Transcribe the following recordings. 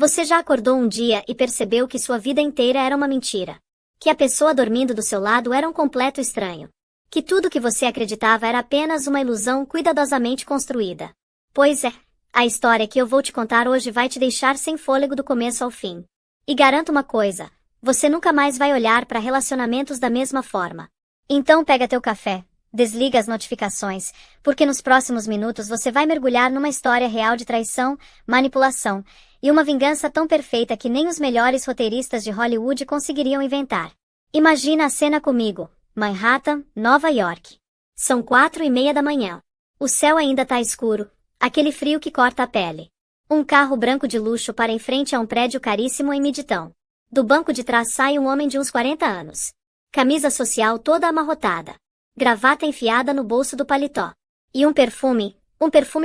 Você já acordou um dia e percebeu que sua vida inteira era uma mentira? Que a pessoa dormindo do seu lado era um completo estranho? Que tudo que você acreditava era apenas uma ilusão cuidadosamente construída? Pois é, a história que eu vou te contar hoje vai te deixar sem fôlego do começo ao fim. E garanto uma coisa, você nunca mais vai olhar para relacionamentos da mesma forma. Então pega teu café, desliga as notificações, porque nos próximos minutos você vai mergulhar numa história real de traição, manipulação, e uma vingança tão perfeita que nem os melhores roteiristas de Hollywood conseguiriam inventar. Imagina a cena comigo, Manhattan, Nova York. São 4:30 da manhã. O céu ainda tá escuro, aquele frio que corta a pele. Um carro branco de luxo para em frente a um prédio caríssimo em Midtown. Do banco de trás sai um homem de uns 40 anos. Camisa social toda amarrotada. Gravata enfiada no bolso do paletó. E um perfume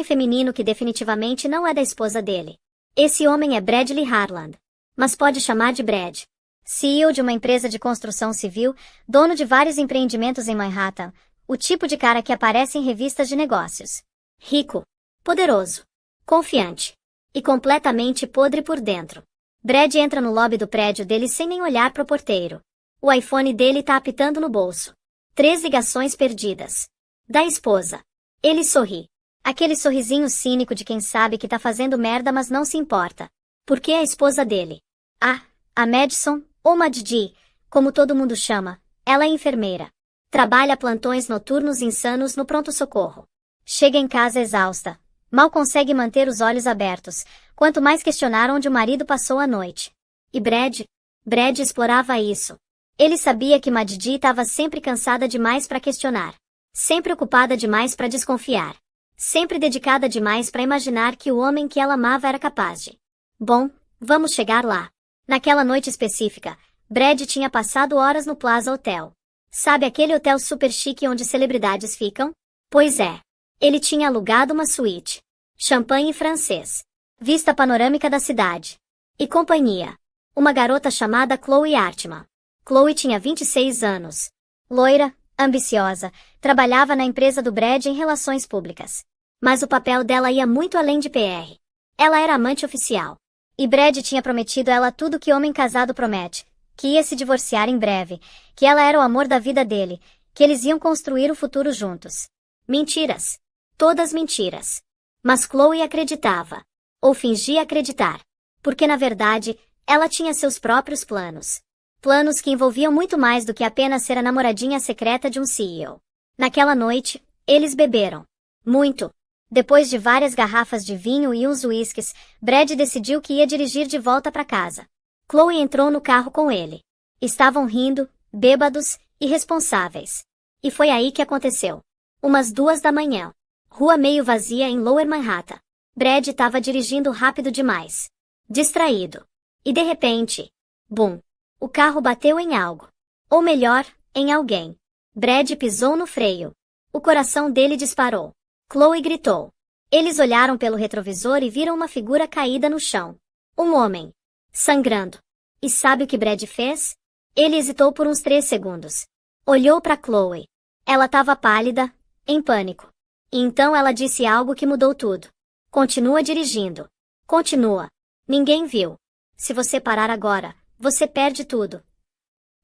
feminino que definitivamente não é da esposa dele. Esse homem é Bradley Harland. Mas pode chamar de Brad. CEO de uma empresa de construção civil, dono de vários empreendimentos em Manhattan, o tipo de cara que aparece em revistas de negócios. Rico, poderoso, confiante e completamente podre por dentro. Brad entra no lobby do prédio dele sem nem olhar pro porteiro. O iPhone dele tá apitando no bolso. 3 ligações perdidas. Da esposa. Ele sorri. Aquele sorrisinho cínico de quem sabe que tá fazendo merda mas não se importa. Porque a esposa dele. A Madison, ou Maddi, como todo mundo chama, ela é enfermeira. Trabalha plantões noturnos insanos no pronto-socorro. Chega em casa exausta. Mal consegue manter os olhos abertos, quanto mais questionar onde o marido passou a noite. E Brad explorava isso. Ele sabia que Maddi estava sempre cansada demais para questionar. Sempre ocupada demais para desconfiar. Sempre dedicada demais para imaginar que o homem que ela amava era capaz de. Bom, vamos chegar lá. Naquela noite específica, Brad tinha passado horas no Plaza Hotel. Sabe aquele hotel super chique onde celebridades ficam? Pois é. Ele tinha alugado uma suíte. Champanhe francês. Vista panorâmica da cidade. E companhia. Uma garota chamada Chloe Artman. Chloe tinha 26 anos. Loira, ambiciosa, trabalhava na empresa do Brad em relações públicas. Mas o papel dela ia muito além de PR. Ela era amante oficial. E Brad tinha prometido a ela tudo que homem casado promete, que ia se divorciar em breve, que ela era o amor da vida dele, que eles iam construir o futuro juntos. Mentiras. Todas mentiras. Mas Chloe acreditava. Ou fingia acreditar. Porque na verdade, ela tinha seus próprios planos. Planos que envolviam muito mais do que apenas ser a namoradinha secreta de um CEO. Naquela noite, eles beberam. Muito. Depois de várias garrafas de vinho e uns uísques, Brad decidiu que ia dirigir de volta para casa. Chloe entrou no carro com ele. Estavam rindo, bêbados, irresponsáveis. E foi aí que aconteceu. Umas 2 da manhã. Rua meio vazia em Lower Manhattan. Brad estava dirigindo rápido demais. Distraído. E de repente, bum! O carro bateu em algo. Ou melhor, em alguém. Brad pisou no freio. O coração dele disparou. Chloe gritou. Eles olharam pelo retrovisor e viram uma figura caída no chão. Um homem. Sangrando. E sabe o que Brad fez? Ele hesitou por uns 3 segundos. Olhou para Chloe. Ela estava pálida, em pânico. E então ela disse algo que mudou tudo. Continua dirigindo. Continua. Ninguém viu. Se você parar agora, você perde tudo.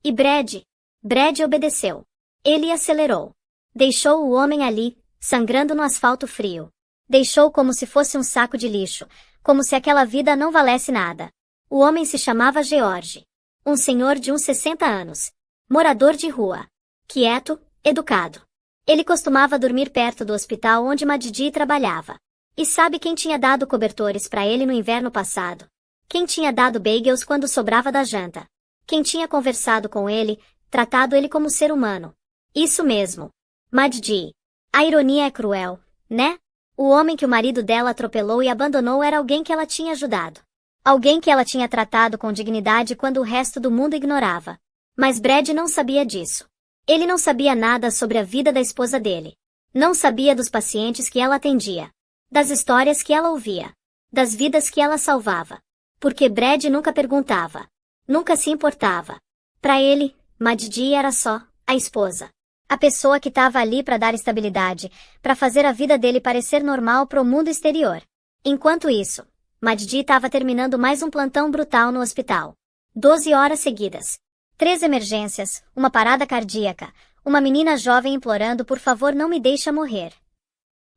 E Brad obedeceu. Ele acelerou. Deixou o homem ali, sangrando no asfalto frio. Deixou como se fosse um saco de lixo, como se aquela vida não valesse nada. O homem se chamava George. Um senhor de uns 60 anos. Morador de rua. Quieto, educado. Ele costumava dormir perto do hospital onde Maddi trabalhava. E sabe quem tinha dado cobertores para ele no inverno passado? Quem tinha dado bagels quando sobrava da janta? Quem tinha conversado com ele, tratado ele como ser humano? Isso mesmo. Maddi. A ironia é cruel, né? O homem que o marido dela atropelou e abandonou era alguém que ela tinha ajudado. Alguém que ela tinha tratado com dignidade quando o resto do mundo ignorava. Mas Brad não sabia disso. Ele não sabia nada sobre a vida da esposa dele. Não sabia dos pacientes que ela atendia. Das histórias que ela ouvia. Das vidas que ela salvava. Porque Brad nunca perguntava. Nunca se importava. Para ele, Maddi era só a esposa. A pessoa que estava ali para dar estabilidade, para fazer a vida dele parecer normal para o mundo exterior. Enquanto isso, Maddi estava terminando mais um plantão brutal no hospital. 12 horas seguidas. 3 emergências, uma parada cardíaca, uma menina jovem implorando por favor não me deixa morrer.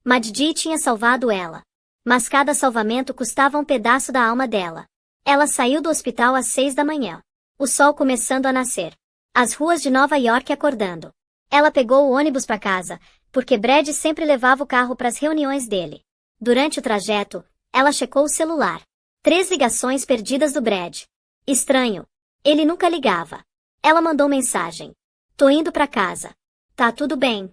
Maddi tinha salvado ela. Mas cada salvamento custava um pedaço da alma dela. Ela saiu do hospital às 6 da manhã. O sol começando a nascer. As ruas de Nova York acordando. Ela pegou o ônibus para casa, porque Brad sempre levava o carro para as reuniões dele. Durante o trajeto, ela checou o celular. 3 ligações perdidas do Brad. Estranho. Ele nunca ligava. Ela mandou mensagem. Tô indo para casa. Tá tudo bem?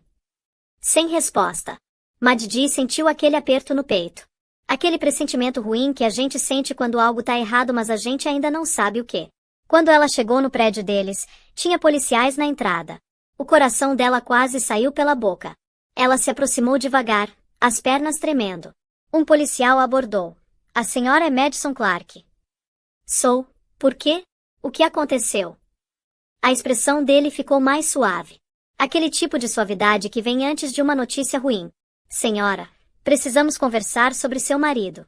Sem resposta. Maddi sentiu aquele aperto no peito. Aquele pressentimento ruim que a gente sente quando algo tá errado mas a gente ainda não sabe o que. Quando ela chegou no prédio deles, tinha policiais na entrada. O coração dela quase saiu pela boca. Ela se aproximou devagar, as pernas tremendo. Um policial a abordou. A senhora é Madison Clark. Sou. Por quê? O que aconteceu? A expressão dele ficou mais suave. Aquele tipo de suavidade que vem antes de uma notícia ruim. Senhora, precisamos conversar sobre seu marido.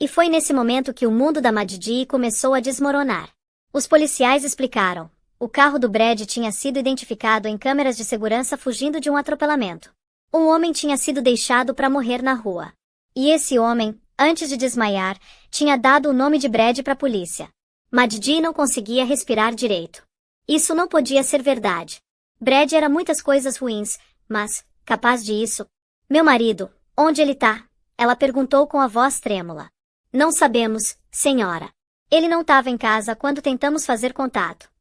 E foi nesse momento que o mundo da Maddi começou a desmoronar. Os policiais explicaram. O carro do Brad tinha sido identificado em câmeras de segurança fugindo de um atropelamento. Um homem tinha sido deixado para morrer na rua. E esse homem, antes de desmaiar, tinha dado o nome de Brad para a polícia. Maddi não conseguia respirar direito. Isso não podia ser verdade. Brad era muitas coisas ruins, mas, capaz disso. Meu marido, onde ele tá? Ela perguntou com a voz trêmula. Não sabemos, senhora. Ele não estava em casa quando tentamos fazer contato.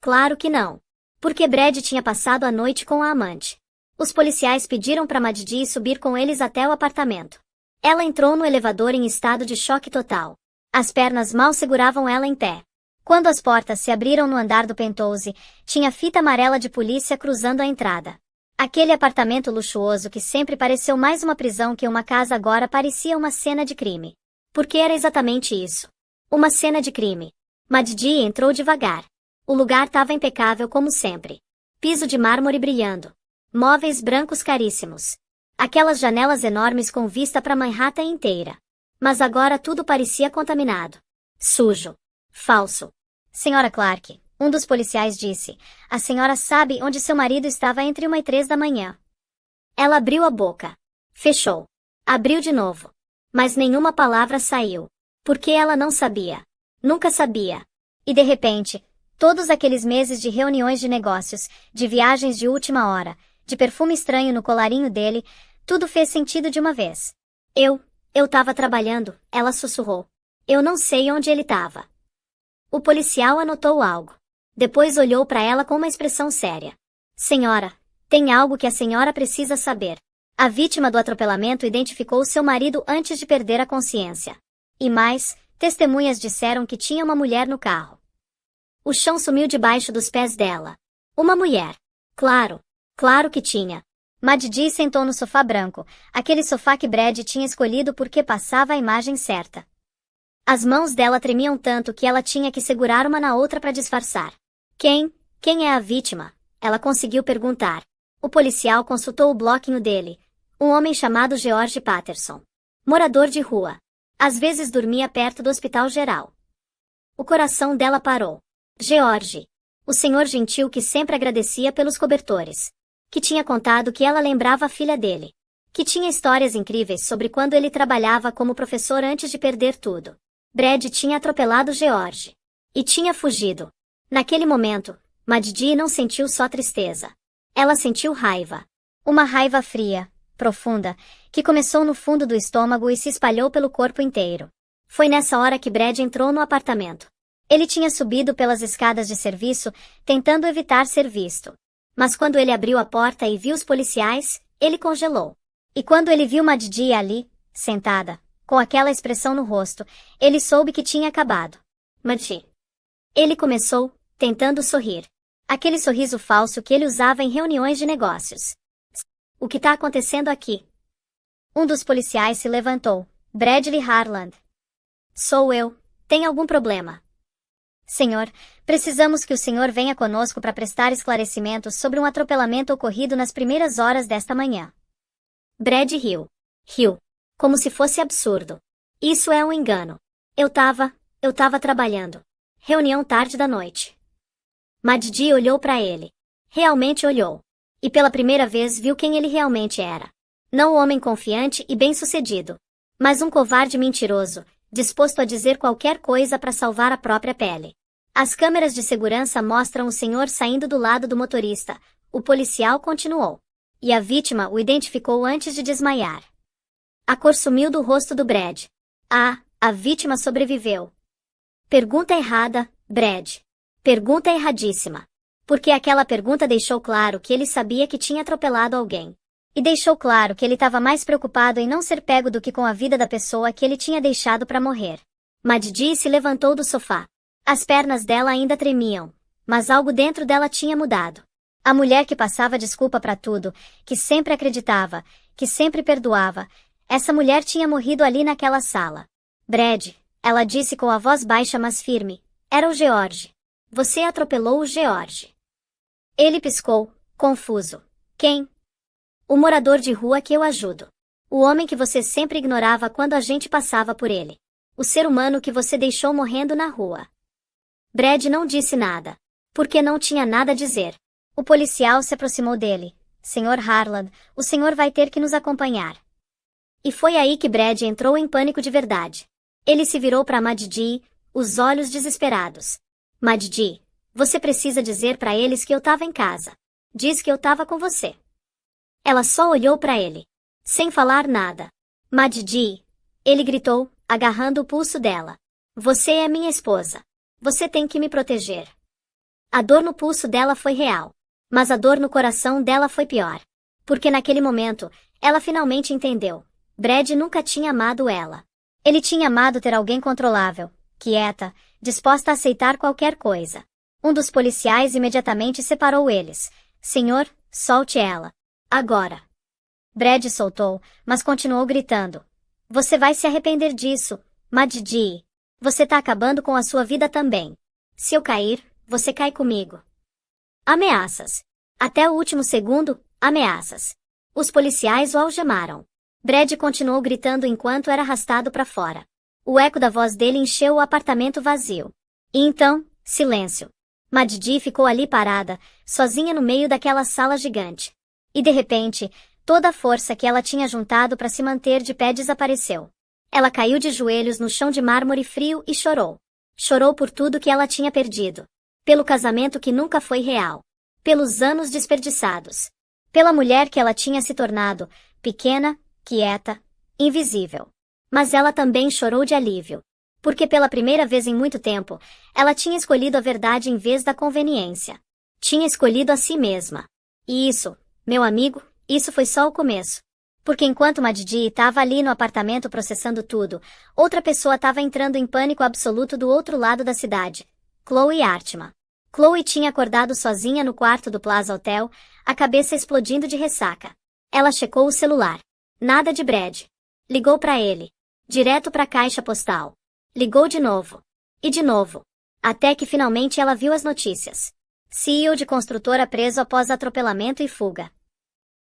Claro que não. Porque Brad tinha passado a noite com a amante. Os policiais pediram para Maddi subir com eles até o apartamento. Ela entrou no elevador em estado de choque total. As pernas mal seguravam ela em pé. Quando as portas se abriram no andar do penthouse, tinha fita amarela de polícia cruzando a entrada. Aquele apartamento luxuoso que sempre pareceu mais uma prisão que uma casa agora parecia uma cena de crime. Porque era exatamente isso. Uma cena de crime. Maddi entrou devagar. O lugar estava impecável como sempre. Piso de mármore brilhando. Móveis brancos caríssimos. Aquelas janelas enormes com vista para Manhattan inteira. Mas agora tudo parecia contaminado. Sujo. Falso. Senhora Clark, um dos policiais disse, a senhora sabe onde seu marido estava entre 1 e 3 da manhã. Ela abriu a boca. Fechou. Abriu de novo. Mas nenhuma palavra saiu. Porque ela não sabia. Nunca sabia. E de repente, todos aqueles meses de reuniões de negócios, de viagens de última hora, de perfume estranho no colarinho dele, tudo fez sentido de uma vez. Eu tava trabalhando, ela sussurrou. Eu não sei onde ele tava. O policial anotou algo. Depois olhou para ela com uma expressão séria. Senhora, tem algo que a senhora precisa saber. A vítima do atropelamento identificou seu marido antes de perder a consciência. E mais, testemunhas disseram que tinha uma mulher no carro. O chão sumiu debaixo dos pés dela. Uma mulher. Claro que tinha. Maddi sentou no sofá branco, aquele sofá que Brad tinha escolhido porque passava a imagem certa. As mãos dela tremiam tanto que ela tinha que segurar uma na outra para disfarçar. Quem é a vítima? Ela conseguiu perguntar. O policial consultou o bloquinho dele. Um homem chamado George Patterson. Morador de rua. Às vezes dormia perto do hospital geral. O coração dela parou. George. O senhor gentil que sempre agradecia pelos cobertores. Que tinha contado que ela lembrava a filha dele. Que tinha histórias incríveis sobre quando ele trabalhava como professor antes de perder tudo. Brad tinha atropelado George. E tinha fugido. Naquele momento, Maddi não sentiu só tristeza. Ela sentiu raiva. Uma raiva fria, profunda, que começou no fundo do estômago e se espalhou pelo corpo inteiro. Foi nessa hora que Brad entrou no apartamento. Ele tinha subido pelas escadas de serviço, tentando evitar ser visto. Mas quando ele abriu a porta e viu os policiais, ele congelou. E quando ele viu Maddi ali, sentada, com aquela expressão no rosto, ele soube que tinha acabado. Maddi. Ele começou, tentando sorrir. Aquele sorriso falso que ele usava em reuniões de negócios. O que está acontecendo aqui? Um dos policiais se levantou. Bradley Harland. Sou eu. Tem algum problema? Senhor, precisamos que o senhor venha conosco para prestar esclarecimentos sobre um atropelamento ocorrido nas primeiras horas desta manhã. Brad riu. Riu. Como se fosse absurdo. Isso é um engano. Eu tava trabalhando. Reunião tarde da noite. Maddi olhou para ele. Realmente olhou. E pela primeira vez viu quem ele realmente era. Não um homem confiante e bem-sucedido, mas um covarde mentiroso, disposto a dizer qualquer coisa para salvar a própria pele. As câmeras de segurança mostram o senhor saindo do lado do motorista. O policial continuou. E a vítima o identificou antes de desmaiar. A cor sumiu do rosto do Brad. A vítima sobreviveu. Pergunta errada, Brad. Pergunta erradíssima. Porque aquela pergunta deixou claro que ele sabia que tinha atropelado alguém. E deixou claro que ele estava mais preocupado em não ser pego do que com a vida da pessoa que ele tinha deixado para morrer. Maddi se levantou do sofá. As pernas dela ainda tremiam, mas algo dentro dela tinha mudado. A mulher que passava desculpa para tudo, que sempre acreditava, que sempre perdoava, essa mulher tinha morrido ali naquela sala. Brad, ela disse com a voz baixa mas firme, era o George. Você atropelou o George. Ele piscou, confuso. Quem? O morador de rua que eu ajudo. O homem que você sempre ignorava quando a gente passava por ele. O ser humano que você deixou morrendo na rua. Brad não disse nada. Porque não tinha nada a dizer. O policial se aproximou dele. Senhor Harlan, o senhor vai ter que nos acompanhar. E foi aí que Brad entrou em pânico de verdade. Ele se virou para Maddi, os olhos desesperados. Maddi, você precisa dizer para eles que eu estava em casa. Diz que eu estava com você. Ela só olhou para ele. Sem falar nada. Maddi, ele gritou, agarrando o pulso dela. Você é minha esposa. Você tem que me proteger. A dor no pulso dela foi real. Mas a dor no coração dela foi pior. Porque naquele momento, ela finalmente entendeu. Brad nunca tinha amado ela. Ele tinha amado ter alguém controlável, quieta, disposta a aceitar qualquer coisa. Um dos policiais imediatamente separou eles. Senhor, solte ela. Agora. Brad soltou, mas continuou gritando. Você vai se arrepender disso, Maddi. Você tá acabando com a sua vida também. Se eu cair, você cai comigo. Ameaças. Até o último segundo, ameaças. Os policiais o algemaram. Brad continuou gritando enquanto era arrastado para fora. O eco da voz dele encheu o apartamento vazio. E então, silêncio. Maddi ficou ali parada, sozinha no meio daquela sala gigante. E de repente, toda a força que ela tinha juntado para se manter de pé desapareceu. Ela caiu de joelhos no chão de mármore frio e chorou. Chorou por tudo que ela tinha perdido. Pelo casamento que nunca foi real. Pelos anos desperdiçados. Pela mulher que ela tinha se tornado, pequena, quieta, invisível. Mas ela também chorou de alívio. Porque pela primeira vez em muito tempo, ela tinha escolhido a verdade em vez da conveniência. Tinha escolhido a si mesma. E isso, meu amigo, isso foi só o começo. Porque enquanto Maddi estava ali no apartamento processando tudo, outra pessoa estava entrando em pânico absoluto do outro lado da cidade. Chloe Artman. Chloe tinha acordado sozinha no quarto do Plaza Hotel, a cabeça explodindo de ressaca. Ela checou o celular. Nada de Brad. Ligou para ele. Direto para a caixa postal. Ligou de novo. E de novo. Até que finalmente ela viu as notícias. CEO de construtora preso após atropelamento e fuga.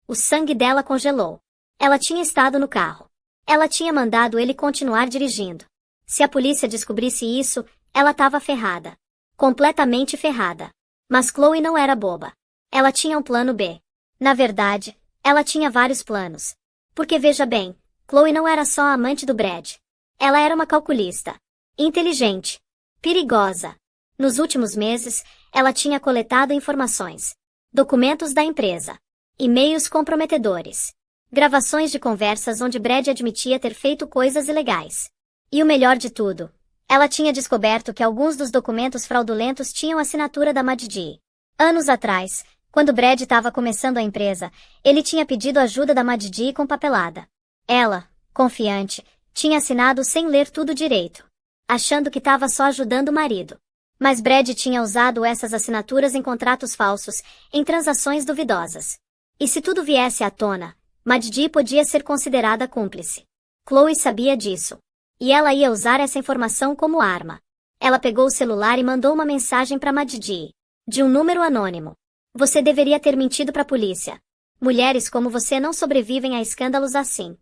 O sangue dela congelou. Ela tinha estado no carro. Ela tinha mandado ele continuar dirigindo. Se a polícia descobrisse isso, ela estava ferrada. Completamente ferrada. Mas Chloe não era boba. Ela tinha um plano B. Na verdade, ela tinha vários planos. Porque veja bem, Chloe não era só a amante do Brad. Ela era uma calculista. Inteligente. Perigosa. Nos últimos meses, ela tinha coletado informações. Documentos da empresa. E-mails comprometedores. Gravações de conversas onde Brad admitia ter feito coisas ilegais. E o melhor de tudo, ela tinha descoberto que alguns dos documentos fraudulentos tinham assinatura da Maddi. Anos atrás, quando Brad estava começando a empresa, ele tinha pedido ajuda da Maddi com papelada. Ela, confiante, tinha assinado sem ler tudo direito, achando que estava só ajudando o marido. Mas Brad tinha usado essas assinaturas em contratos falsos, em transações duvidosas. E se tudo viesse à tona, Maddi podia ser considerada cúmplice. Chloe sabia disso. E ela ia usar essa informação como arma. Ela pegou o celular e mandou uma mensagem para Maddi. De um número anônimo. Você deveria ter mentido para a polícia. Mulheres como você não sobrevivem a escândalos assim.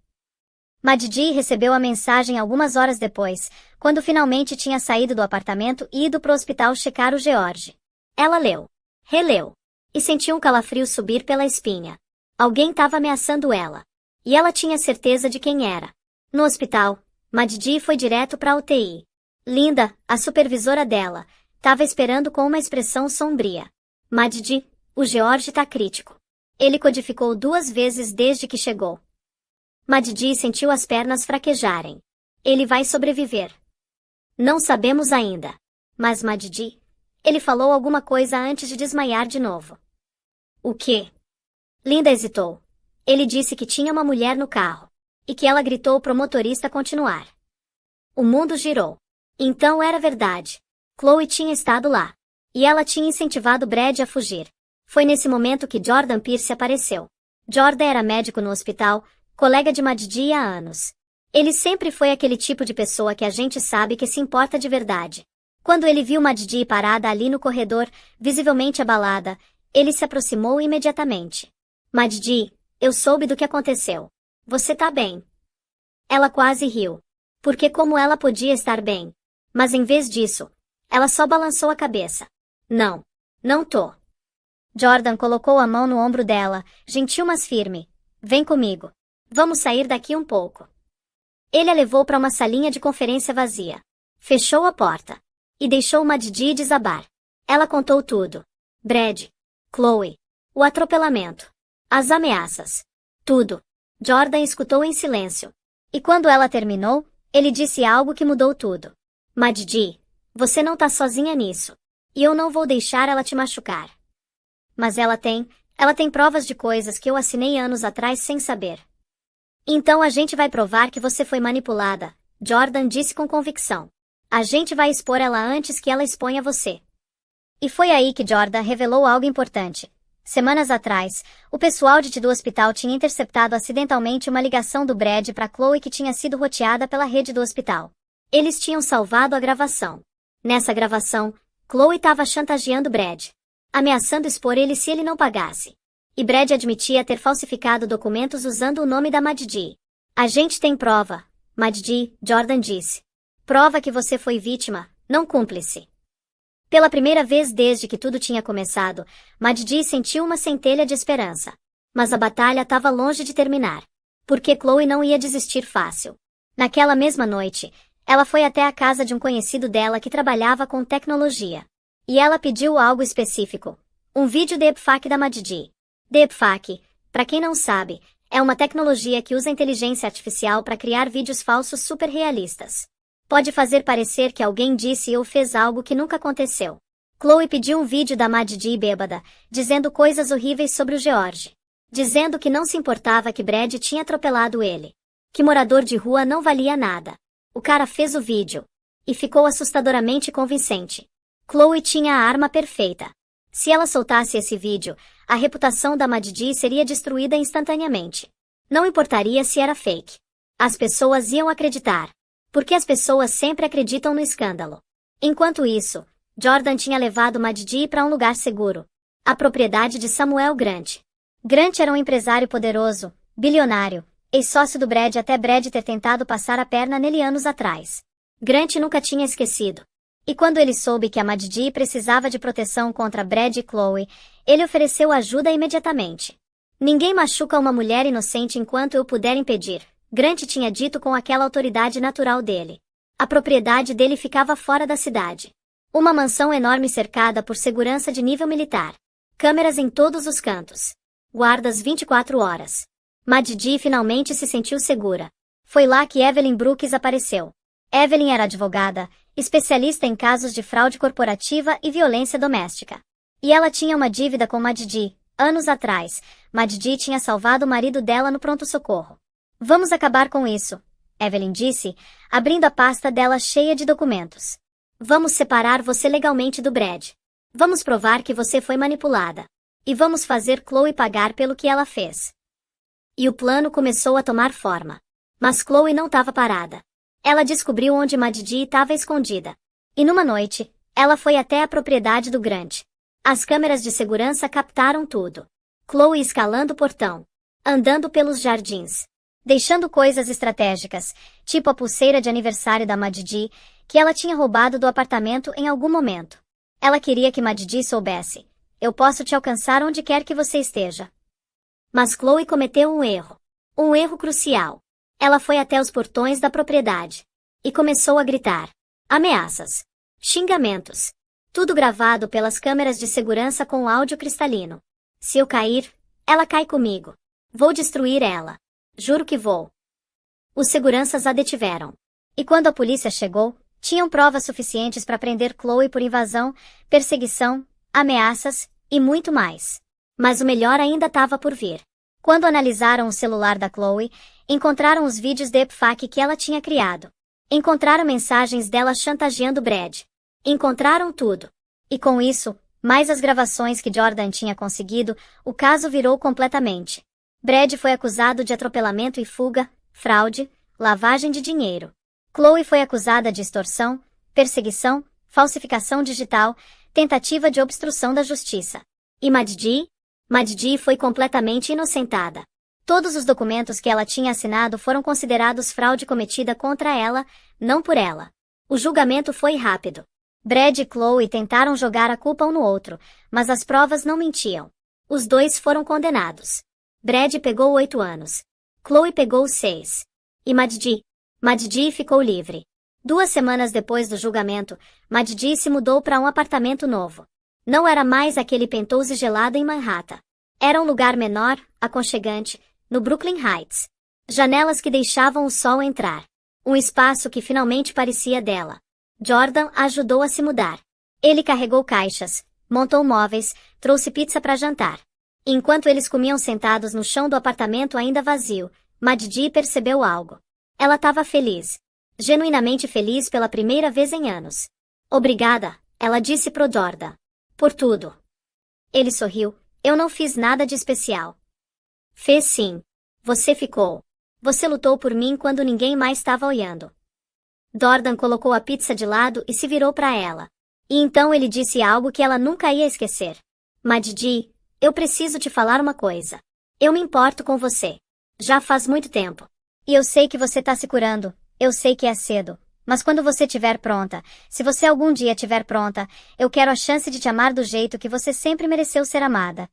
Maddi recebeu a mensagem algumas horas depois, quando finalmente tinha saído do apartamento e ido pro hospital checar o George. Ela leu, releu, e sentiu um calafrio subir pela espinha. Alguém estava ameaçando ela. E ela tinha certeza de quem era. No hospital, Maddi foi direto para a UTI. Linda, a supervisora dela, estava esperando com uma expressão sombria. Maddi, o George tá crítico. Ele codificou 2 vezes desde que chegou. Maddi sentiu as pernas fraquejarem. Ele vai sobreviver. Não sabemos ainda. Mas Maddi, ele falou alguma coisa antes de desmaiar de novo. O quê? Linda hesitou. Ele disse que tinha uma mulher no carro. E que ela gritou pro motorista continuar. O mundo girou. Então era verdade. Chloe tinha estado lá. E ela tinha incentivado Brad a fugir. Foi nesse momento que Jordan Pierce apareceu. Jordan era médico no hospital, colega de Maddi há anos. Ele sempre foi aquele tipo de pessoa que a gente sabe que se importa de verdade. Quando ele viu Maddi parada ali no corredor, visivelmente abalada, ele se aproximou imediatamente. Maddi, eu soube do que aconteceu. Você tá bem? Ela quase riu. Porque como ela podia estar bem? Mas em vez disso, ela só balançou a cabeça. Não, não tô. Jordan colocou a mão no ombro dela, gentil mas firme. Vem comigo. Vamos sair daqui um pouco. Ele a levou para uma salinha de conferência vazia. Fechou a porta. E deixou Maddi desabar. Ela contou tudo. Brad, Chloe, o atropelamento, as ameaças. Tudo. Jordan escutou em silêncio. E quando ela terminou, ele disse algo que mudou tudo. Maddi, você não tá sozinha nisso. E eu não vou deixar ela te machucar. Mas ela tem provas de coisas que eu assinei anos atrás sem saber. Então a gente vai provar que você foi manipulada, Jordan disse com convicção. A gente vai expor ela antes que ela exponha você. E foi aí que Jordan revelou algo importante. Semanas atrás, o pessoal do hospital tinha interceptado acidentalmente uma ligação do Brad para Chloe que tinha sido roteada pela rede do hospital. Eles tinham salvado a gravação. Nessa gravação, Chloe estava chantageando Brad, ameaçando expor ele se ele não pagasse. E Brad admitia ter falsificado documentos usando o nome da Maddi. A gente tem prova, Maddi, Jordan disse. Prova que você foi vítima, não cúmplice. Pela primeira vez desde que tudo tinha começado, Maddi sentiu uma centelha de esperança. Mas a batalha estava longe de terminar. Porque Chloe não ia desistir fácil. Naquela mesma noite, ela foi até a casa de um conhecido dela que trabalhava com tecnologia. E ela pediu algo específico. Um vídeo deepfake da Maddi. Deepfake, para quem não sabe, é uma tecnologia que usa inteligência artificial para criar vídeos falsos super realistas. Pode fazer parecer que alguém disse ou fez algo que nunca aconteceu. Chloe pediu um vídeo da Maddi bêbada, dizendo coisas horríveis sobre o George. Dizendo que não se importava que Brad tinha atropelado ele. Que morador de rua não valia nada. O cara fez o vídeo. E ficou assustadoramente convincente. Chloe tinha a arma perfeita. Se ela soltasse esse vídeo, a reputação da Maddi seria destruída instantaneamente. Não importaria se era fake. As pessoas iam acreditar. Porque as pessoas sempre acreditam no escândalo. Enquanto isso, Jordan tinha levado Maddi para um lugar seguro. A propriedade de Samuel Grant. Grant era um empresário poderoso, bilionário, ex-sócio do Brad até Brad ter tentado passar a perna nele anos atrás. Grant nunca tinha esquecido. E quando ele soube que a Maddi precisava de proteção contra Brad e Chloe, ele ofereceu ajuda imediatamente. Ninguém machuca uma mulher inocente enquanto eu puder impedir, Grant tinha dito com aquela autoridade natural dele. A propriedade dele ficava fora da cidade. Uma mansão enorme cercada por segurança de nível militar. Câmeras em todos os cantos. Guardas 24 horas. Maddi finalmente se sentiu segura. Foi lá que Evelyn Brooks apareceu. Evelyn era advogada, especialista em casos de fraude corporativa e violência doméstica. E ela tinha uma dívida com Maddi. Anos atrás, Maddi tinha salvado o marido dela no pronto-socorro. Vamos acabar com isso, Evelyn disse, abrindo a pasta dela cheia de documentos. Vamos separar você legalmente do Brad. Vamos provar que você foi manipulada. E vamos fazer Chloe pagar pelo que ela fez. E o plano começou a tomar forma. Mas Chloe não estava parada. Ela descobriu onde Maddi estava escondida. E numa noite, ela foi até a propriedade do Grant. As câmeras de segurança captaram tudo. Chloe escalando o portão. Andando pelos jardins. deixando coisas estratégicas, tipo a pulseira de aniversário da Maddi, que ela tinha roubado do apartamento em algum momento. Ela queria que Maddi soubesse: eu posso te alcançar onde quer que você esteja. Mas Chloe cometeu um erro. Um erro crucial. Ela foi até os portões da propriedade. E começou a gritar. Ameaças. Xingamentos. Tudo gravado pelas câmeras de segurança com áudio cristalino. Se eu cair, ela cai comigo. Vou destruir ela. Juro que vou. Os seguranças a detiveram. E quando a polícia chegou, tinham provas suficientes para prender Chloe por invasão, perseguição, ameaças e muito mais. Mas o melhor ainda estava por vir. Quando analisaram o celular da Chloe, encontraram os vídeos de deepfake que ela tinha criado. Encontraram mensagens dela chantageando Brad. Encontraram tudo. E com isso, mais as gravações que Jordan tinha conseguido, o caso virou completamente. Brad foi acusado de atropelamento e fuga, fraude, lavagem de dinheiro. Chloe foi acusada de extorsão, perseguição, falsificação digital, tentativa de obstrução da justiça. E Maddi? Maddi foi completamente inocentada. Todos os documentos que ela tinha assinado foram considerados fraude cometida contra ela, não por ela. O julgamento foi rápido. Brad e Chloe tentaram jogar a culpa um no outro, mas as provas não mentiam. Os dois foram condenados. Brad pegou 8 anos. Chloe pegou 6. E Maddi ficou livre. 2 semanas depois do julgamento, Maddi se mudou para um apartamento novo. Não era mais aquele penthouse gelado em Manhattan. Era um lugar menor, aconchegante, no Brooklyn Heights. Janelas que deixavam o sol entrar. Um espaço que finalmente parecia dela. Jordan a ajudou a se mudar. Ele carregou caixas, montou móveis, trouxe pizza para jantar. Enquanto eles comiam sentados no chão do apartamento ainda vazio, Maddi percebeu algo. Ela estava feliz. Genuinamente feliz pela primeira vez em anos. Obrigada, ela disse pro Jordan. Por tudo. Ele sorriu. Eu não fiz nada de especial. Fez sim. Você ficou. Você lutou por mim quando ninguém mais estava olhando. Jordan colocou a pizza de lado e se virou para ela. E então ele disse algo que ela nunca ia esquecer. Maddi, eu preciso te falar uma coisa. Eu me importo com você. Já faz muito tempo. E eu sei que você tá se curando, eu sei que é cedo. Mas quando você estiver pronta, se você algum dia estiver pronta, eu quero a chance de te amar do jeito que você sempre mereceu ser amada.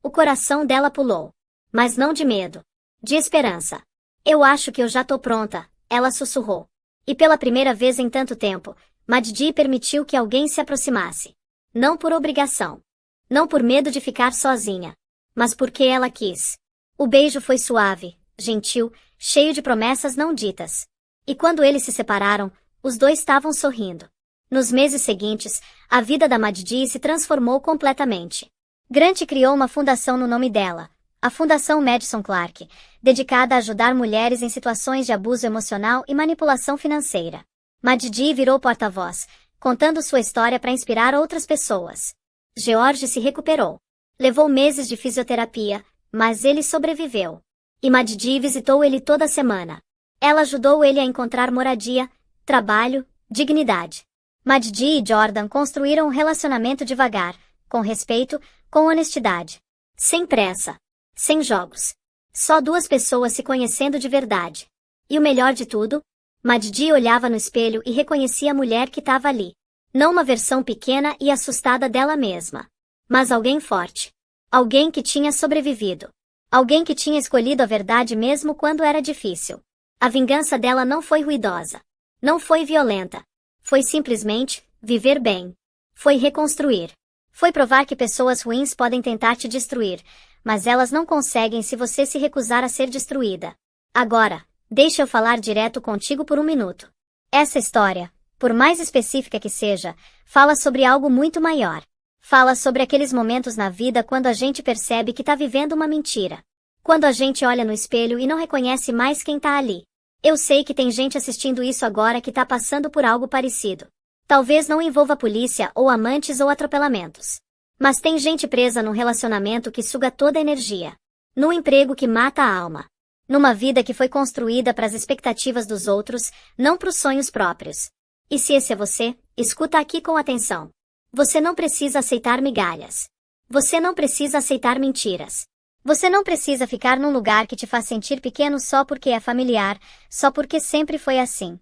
O coração dela pulou. Mas não de medo. De esperança. Eu acho que eu já tô pronta, ela sussurrou. E pela primeira vez em tanto tempo, Maddi permitiu que alguém se aproximasse. Não por obrigação. Não por medo de ficar sozinha. Mas porque ela quis. O beijo foi suave, gentil, cheio de promessas não ditas. E quando eles se separaram, os dois estavam sorrindo. Nos meses seguintes, a vida da Maddi se transformou completamente. Grant criou uma fundação no nome dela, a Fundação Madison Clark, dedicada a ajudar mulheres em situações de abuso emocional e manipulação financeira. Maddi virou porta-voz, contando sua história para inspirar outras pessoas. George se recuperou. Levou meses de fisioterapia, mas ele sobreviveu. E Maddi visitou ele toda semana. Ela ajudou ele a encontrar moradia, trabalho, dignidade. Maddi e Jordan construíram um relacionamento devagar, com respeito, com honestidade. Sem pressa. Sem jogos. Só 2 pessoas se conhecendo de verdade. E o melhor de tudo? Maddi olhava no espelho e reconhecia a mulher que estava ali. Não uma versão pequena e assustada dela mesma. Mas alguém forte. Alguém que tinha sobrevivido. Alguém que tinha escolhido a verdade mesmo quando era difícil. A vingança dela não foi ruidosa. Não foi violenta. Foi simplesmente viver bem. Foi reconstruir. Foi provar que pessoas ruins podem tentar te destruir, mas elas não conseguem se você se recusar a ser destruída. Agora, deixa eu falar direto contigo por um minuto. Essa história, por mais específica que seja, fala sobre algo muito maior. Fala sobre aqueles momentos na vida quando a gente percebe que está vivendo uma mentira. Quando a gente olha no espelho e não reconhece mais quem está ali. Eu sei que tem gente assistindo isso agora que está passando por algo parecido. Talvez não envolva polícia ou amantes ou atropelamentos. Mas tem gente presa num relacionamento que suga toda a energia. Num emprego que mata a alma. Numa vida que foi construída para as expectativas dos outros, não para os sonhos próprios. E se esse é você, escuta aqui com atenção. Você não precisa aceitar migalhas. Você não precisa aceitar mentiras. Você não precisa ficar num lugar que te faz sentir pequeno só porque é familiar, só porque sempre foi assim.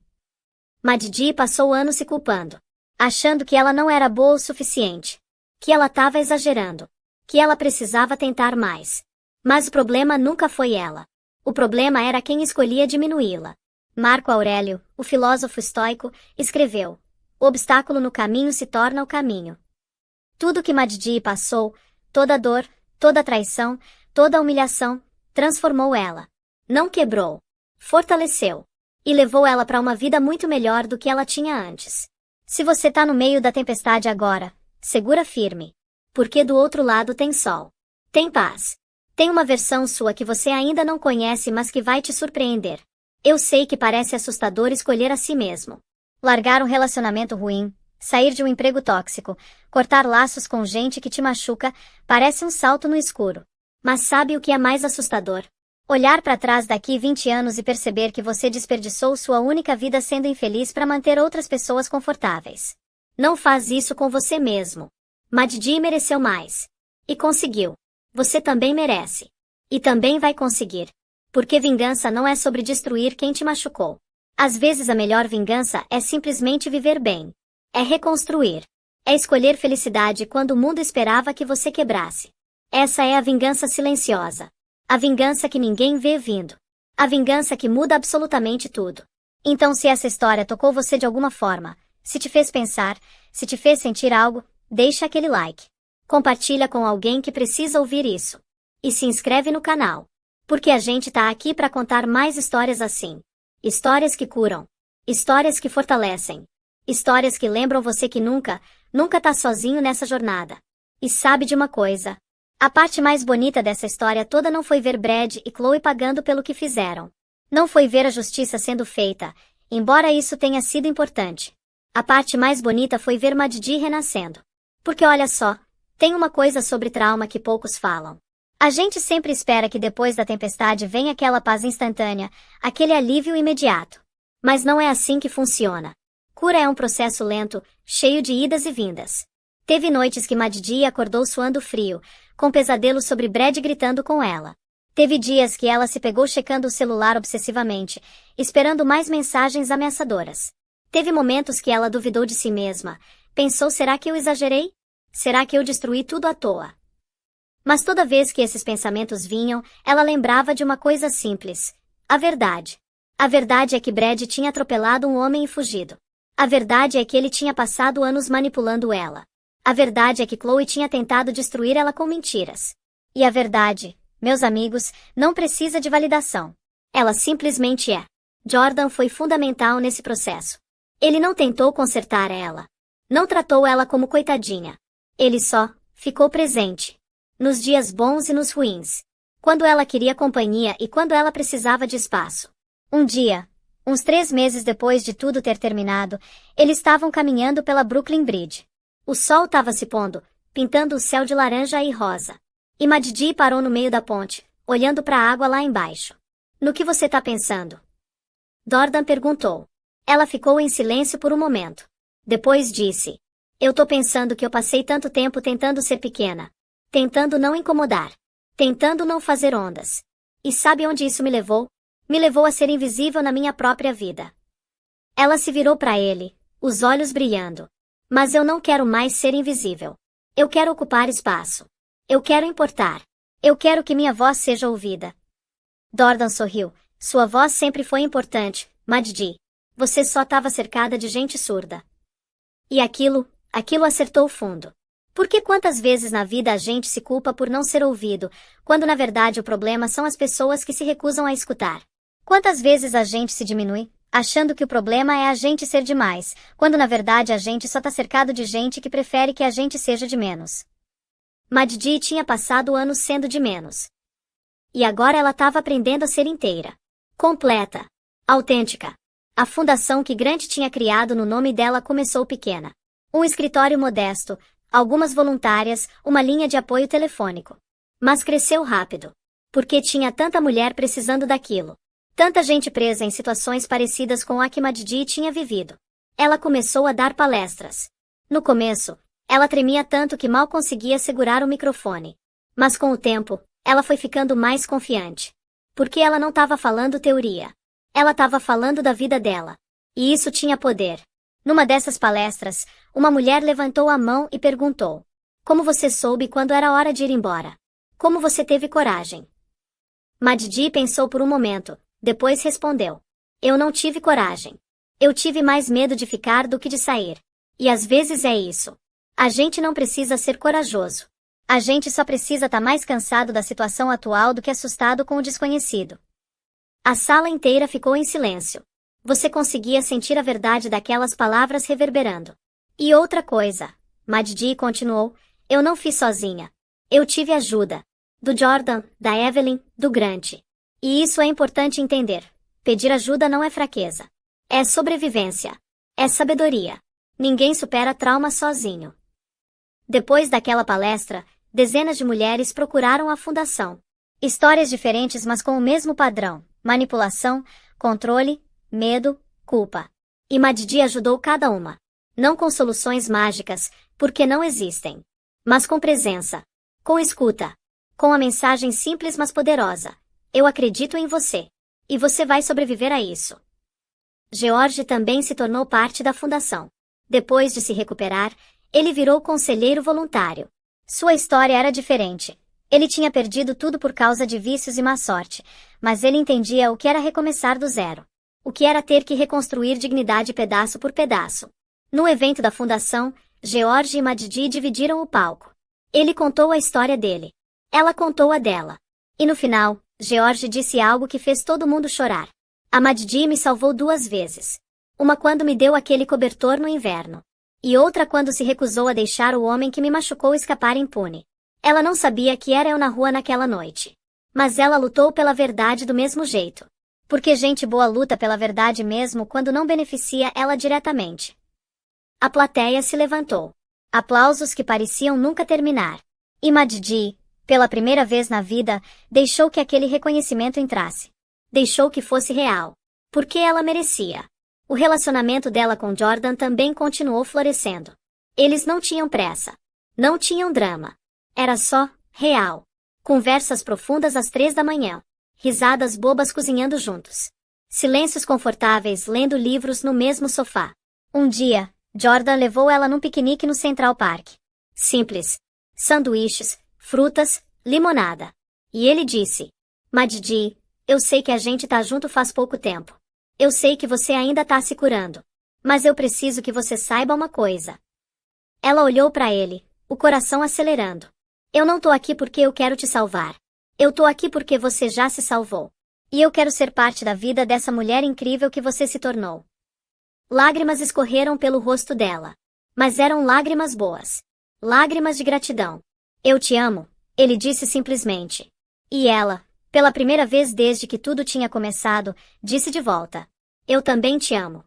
Maddi passou anos se culpando, achando que ela não era boa o suficiente, que ela estava exagerando, que ela precisava tentar mais. Mas o problema nunca foi ela. O problema era quem escolhia diminuí-la. Marco Aurélio, o filósofo estoico, escreveu: o obstáculo no caminho se torna o caminho. Tudo que Maddi passou, toda dor, toda traição, toda humilhação, transformou ela. Não quebrou. Fortaleceu. E levou ela para uma vida muito melhor do que ela tinha antes. Se você tá no meio da tempestade agora, segura firme. Porque do outro lado tem sol. Tem paz. Tem uma versão sua que você ainda não conhece, mas que vai te surpreender. Eu sei que parece assustador escolher a si mesmo. Largar um relacionamento ruim, sair de um emprego tóxico, cortar laços com gente que te machuca, parece um salto no escuro. Mas sabe o que é mais assustador? Olhar para trás daqui 20 anos e perceber que você desperdiçou sua única vida sendo infeliz para manter outras pessoas confortáveis. Não faz isso com você mesmo. Maddi mereceu mais. E conseguiu. Você também merece. E também vai conseguir. Porque vingança não é sobre destruir quem te machucou. Às vezes a melhor vingança é simplesmente viver bem. É reconstruir. É escolher felicidade quando o mundo esperava que você quebrasse. Essa é a vingança silenciosa. A vingança que ninguém vê vindo. A vingança que muda absolutamente tudo. Então, se essa história tocou você de alguma forma, se te fez pensar, se te fez sentir algo, deixa aquele like. Compartilha com alguém que precisa ouvir isso. E se inscreve no canal. Porque a gente tá aqui para contar mais histórias assim. Histórias que curam. Histórias que fortalecem. Histórias que lembram você que nunca tá sozinho nessa jornada. E sabe de uma coisa? A parte mais bonita dessa história toda não foi ver Brad e Chloe pagando pelo que fizeram. Não foi ver a justiça sendo feita, embora isso tenha sido importante. A parte mais bonita foi ver Maddi renascendo. Porque olha só, tem uma coisa sobre trauma que poucos falam. A gente sempre espera que depois da tempestade venha aquela paz instantânea, aquele alívio imediato. Mas não é assim que funciona. Cura é um processo lento, cheio de idas e vindas. Teve noites que Maddi acordou suando frio, com pesadelos sobre Brad gritando com ela. Teve dias que ela se pegou checando o celular obsessivamente, esperando mais mensagens ameaçadoras. Teve momentos que ela duvidou de si mesma, pensou: será que eu exagerei? Será que eu destruí tudo à toa? Mas toda vez que esses pensamentos vinham, ela lembrava de uma coisa simples: a verdade. A verdade é que Brad tinha atropelado um homem e fugido. A verdade é que ele tinha passado anos manipulando ela. A verdade é que Chloe tinha tentado destruir ela com mentiras. E a verdade, meus amigos, não precisa de validação. Ela simplesmente é. Jordan foi fundamental nesse processo. Ele não tentou consertar ela. Não tratou ela como coitadinha. Ele só ficou presente. Nos dias bons e nos ruins. Quando ela queria companhia e quando ela precisava de espaço. Um dia, uns 3 meses depois de tudo ter terminado, eles estavam caminhando pela Brooklyn Bridge. O sol estava se pondo, pintando o céu de laranja e rosa. E Maddi parou no meio da ponte, olhando para a água lá embaixo. No que você tá pensando? Jordan perguntou. Ela ficou em silêncio por um momento. Depois disse: eu tô pensando que eu passei tanto tempo tentando ser pequena. Tentando não incomodar. Tentando não fazer ondas. E sabe onde isso me levou? Me levou a ser invisível na minha própria vida. Ela se virou para ele, os olhos brilhando. Mas eu não quero mais ser invisível. Eu quero ocupar espaço. Eu quero importar. Eu quero que minha voz seja ouvida. Jordan sorriu. Sua voz sempre foi importante, Maddi. Você só estava cercada de gente surda. E aquilo acertou fundo. Porque quantas vezes na vida a gente se culpa por não ser ouvido, quando na verdade o problema são as pessoas que se recusam a escutar? Quantas vezes a gente se diminui, achando que o problema é a gente ser demais, quando na verdade a gente só tá cercado de gente que prefere que a gente seja de menos. Maddi tinha passado anos sendo de menos. E agora ela estava aprendendo a ser inteira. Completa. Autêntica. A fundação que Grant tinha criado no nome dela começou pequena. Um escritório modesto, algumas voluntárias, uma linha de apoio telefônico. Mas cresceu rápido. Porque tinha tanta mulher precisando daquilo. Tanta gente presa em situações parecidas com a que Maddi tinha vivido. Ela começou a dar palestras. No começo, ela tremia tanto que mal conseguia segurar o microfone. Mas com o tempo, Ela foi ficando mais confiante. Porque ela não estava falando teoria. Ela estava falando da vida dela. E isso tinha poder. Numa dessas palestras, uma mulher levantou a mão e perguntou: como você soube quando era hora de ir embora? Como você teve coragem? Maddi pensou por um momento, depois respondeu: eu não tive coragem. Eu tive mais medo de ficar do que de sair. E às vezes é isso. A gente não precisa ser corajoso. A gente só precisa estar mais cansado da situação atual do que assustado com o desconhecido. A sala inteira ficou em silêncio. Você conseguia sentir a verdade daquelas palavras reverberando. E outra coisa, Maddi continuou, eu não fiz sozinha. Eu tive ajuda. Do Jordan, da Evelyn, do Grant. E isso é importante entender. Pedir ajuda não é fraqueza. É sobrevivência. É sabedoria. Ninguém supera trauma sozinho. Depois daquela palestra, dezenas de mulheres procuraram a fundação. Histórias diferentes, mas com o mesmo padrão: manipulação, controle, medo, culpa. E Maddi ajudou cada uma. Não com soluções mágicas, porque não existem. Mas com presença. Com escuta. Com a mensagem simples mas poderosa: eu acredito em você. E você vai sobreviver a isso. George também se tornou parte da fundação. Depois de se recuperar, ele virou conselheiro voluntário. Sua história era diferente. Ele tinha perdido tudo por causa de vícios e má sorte, mas ele entendia o que era recomeçar do zero. O que era ter que reconstruir dignidade pedaço por pedaço. No evento da fundação, George e Maddi dividiram o palco. Ele contou a história dele. Ela contou a dela. E no final, George disse algo que fez todo mundo chorar. A Maddi me salvou 2 vezes. Uma quando me deu aquele cobertor no inverno. E outra quando se recusou a deixar o homem que me machucou escapar impune. Ela não sabia que era eu na rua naquela noite. Mas ela lutou pela verdade do mesmo jeito. Porque gente boa luta pela verdade mesmo quando não beneficia ela diretamente. A plateia se levantou. Aplausos que pareciam nunca terminar. E Maddi, pela primeira vez na vida, deixou que aquele reconhecimento entrasse. Deixou que fosse real. Porque ela merecia. O relacionamento dela com Jordan também continuou florescendo. Eles não tinham pressa. Não tinham drama. Era só real. Conversas profundas às 3 da manhã. Risadas bobas cozinhando juntos. Silêncios confortáveis lendo livros no mesmo sofá. Um dia, Jordan levou ela num piquenique no Central Park. Simples. Sanduíches, frutas, limonada. E ele disse: Maddi, eu sei que a gente tá junto faz pouco tempo. Eu sei que você ainda tá se curando. Mas eu preciso que você saiba uma coisa. Ela olhou pra ele, o coração acelerando. Eu não tô aqui porque eu quero te salvar. Eu tô aqui porque você já se salvou. E eu quero ser parte da vida dessa mulher incrível que você se tornou. Lágrimas escorreram pelo rosto dela. Mas eram lágrimas boas. Lágrimas de gratidão. Eu te amo, ele disse simplesmente. E ela, pela primeira vez desde que tudo tinha começado, disse de volta: eu também te amo.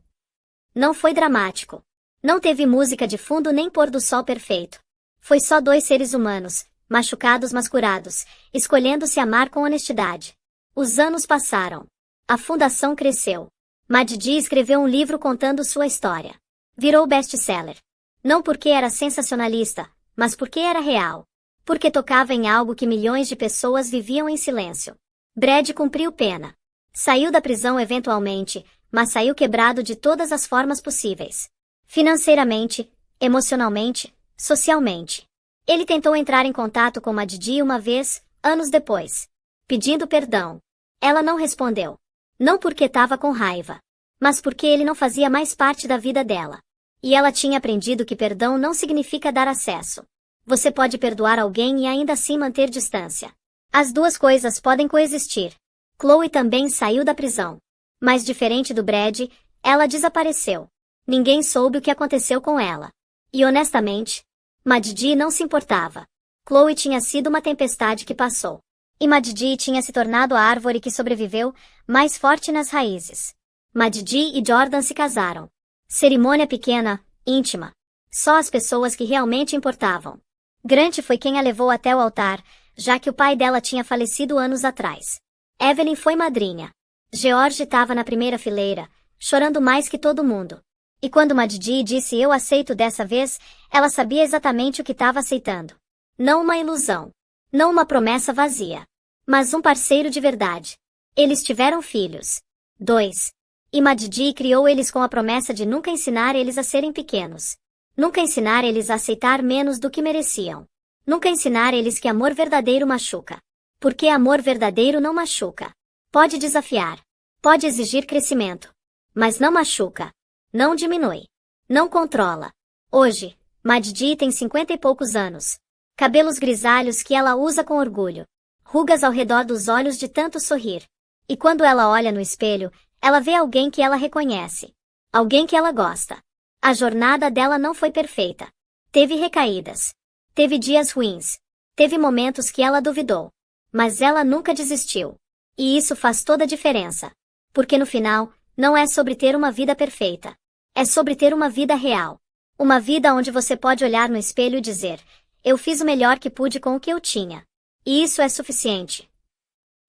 Não foi dramático. Não teve música de fundo nem pôr do sol perfeito. Foi só 2 seres humanos, machucados mas curados, escolhendo se amar com honestidade. Os anos passaram. A fundação cresceu. Maddi escreveu um livro contando sua história. Virou best-seller. Não porque era sensacionalista, mas porque era real. Porque tocava em algo que milhões de pessoas viviam em silêncio. Brad cumpriu pena. Saiu da prisão eventualmente, mas saiu quebrado de todas as formas possíveis. Financeiramente, emocionalmente, socialmente. Ele tentou entrar em contato com Maddi uma vez, anos depois, pedindo perdão. Ela não respondeu. Não porque estava com raiva, mas porque ele não fazia mais parte da vida dela. E ela tinha aprendido que perdão não significa dar acesso. Você pode perdoar alguém e ainda assim manter distância. As duas coisas podem coexistir. Chloe também saiu da prisão. Mas diferente do Brad, ela desapareceu. Ninguém soube o que aconteceu com ela. E honestamente, Maddi não se importava. Chloe tinha sido uma tempestade que passou. E Maddi tinha se tornado a árvore que sobreviveu, mais forte nas raízes. Maddi e Jordan se casaram. Cerimônia pequena, íntima. Só as pessoas que realmente importavam. Grant foi quem a levou até o altar, já que o pai dela tinha falecido anos atrás. Evelyn foi madrinha. George estava na primeira fileira, chorando mais que todo mundo. E quando Maddi disse eu aceito dessa vez, ela sabia exatamente o que estava aceitando. Não uma ilusão. Não uma promessa vazia, mas um parceiro de verdade. Eles tiveram filhos. 2. E Maddi criou eles com a promessa de nunca ensinar eles a serem pequenos. Nunca ensinar eles a aceitar menos do que mereciam. Nunca ensinar eles que amor verdadeiro machuca. Porque amor verdadeiro não machuca. Pode desafiar. Pode exigir crescimento. Mas não machuca. Não diminui. Não controla. Hoje, Maddi tem 50 e poucos anos. Cabelos grisalhos que ela usa com orgulho. Rugas ao redor dos olhos de tanto sorrir. E quando ela olha no espelho, ela vê alguém que ela reconhece. Alguém que ela gosta. A jornada dela não foi perfeita. Teve recaídas. Teve dias ruins. Teve momentos que ela duvidou. Mas ela nunca desistiu. E isso faz toda a diferença. Porque no final, não é sobre ter uma vida perfeita. É sobre ter uma vida real. Uma vida onde você pode olhar no espelho e dizer: eu fiz o melhor que pude com o que eu tinha. E isso é suficiente.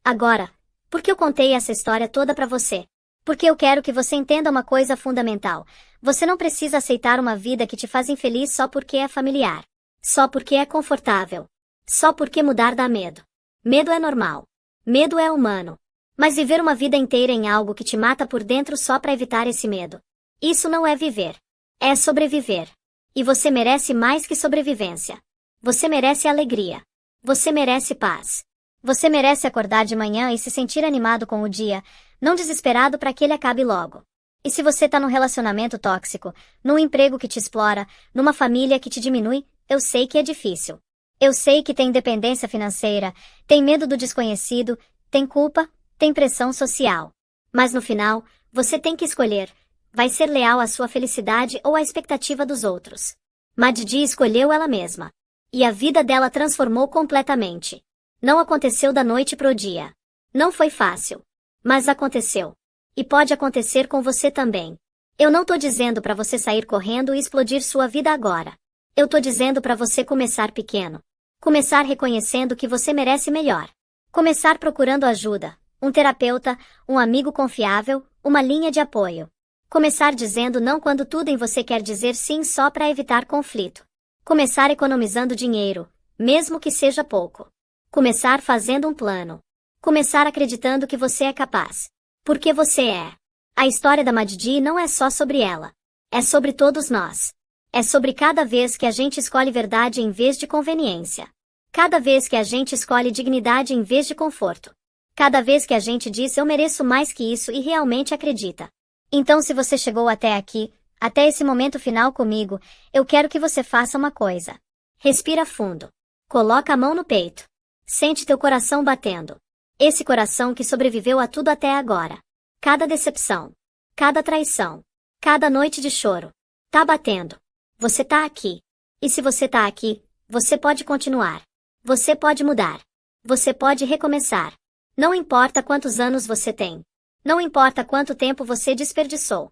Agora, por que eu contei essa história toda pra você? Porque eu quero que você entenda uma coisa fundamental. Você não precisa aceitar uma vida que te faz infeliz só porque é familiar. Só porque é confortável. Só porque mudar dá medo. Medo é normal. Medo é humano. Mas viver uma vida inteira em algo que te mata por dentro só pra evitar esse medo. Isso não é viver. É sobreviver. E você merece mais que sobrevivência. Você merece alegria. Você merece paz. Você merece acordar de manhã e se sentir animado com o dia, não desesperado para que ele acabe logo. E se você tá num relacionamento tóxico, num emprego que te explora, numa família que te diminui, eu sei que é difícil. Eu sei que tem dependência financeira, tem medo do desconhecido, tem culpa, tem pressão social. Mas no final, você tem que escolher: vai ser leal à sua felicidade ou à expectativa dos outros? Maddi escolheu ela mesma. E a vida dela transformou completamente. Não aconteceu da noite pro dia. Não foi fácil. Mas aconteceu. E pode acontecer com você também. Eu não tô dizendo pra você sair correndo e explodir sua vida agora. Eu tô dizendo pra você começar pequeno. Começar reconhecendo que você merece melhor. Começar procurando ajuda, um terapeuta, um amigo confiável, uma linha de apoio. Começar dizendo não quando tudo em você quer dizer sim só pra evitar conflito. Começar economizando dinheiro, mesmo que seja pouco. Começar fazendo um plano. Começar acreditando que você é capaz. Porque você é. A história da Maddi não é só sobre ela. É sobre todos nós. É sobre cada vez que a gente escolhe verdade em vez de conveniência. Cada vez que a gente escolhe dignidade em vez de conforto. Cada vez que a gente diz eu mereço mais que isso e realmente acredita. Então se você chegou até aqui, até esse momento final comigo, eu quero que você faça uma coisa. Respira fundo. Coloca a mão no peito. Sente teu coração batendo. Esse coração que sobreviveu a tudo até agora. Cada decepção. Cada traição. Cada noite de choro. Tá batendo. Você tá aqui. E se você tá aqui, você pode continuar. Você pode mudar. Você pode recomeçar. Não importa quantos anos você tem. Não importa quanto tempo você desperdiçou.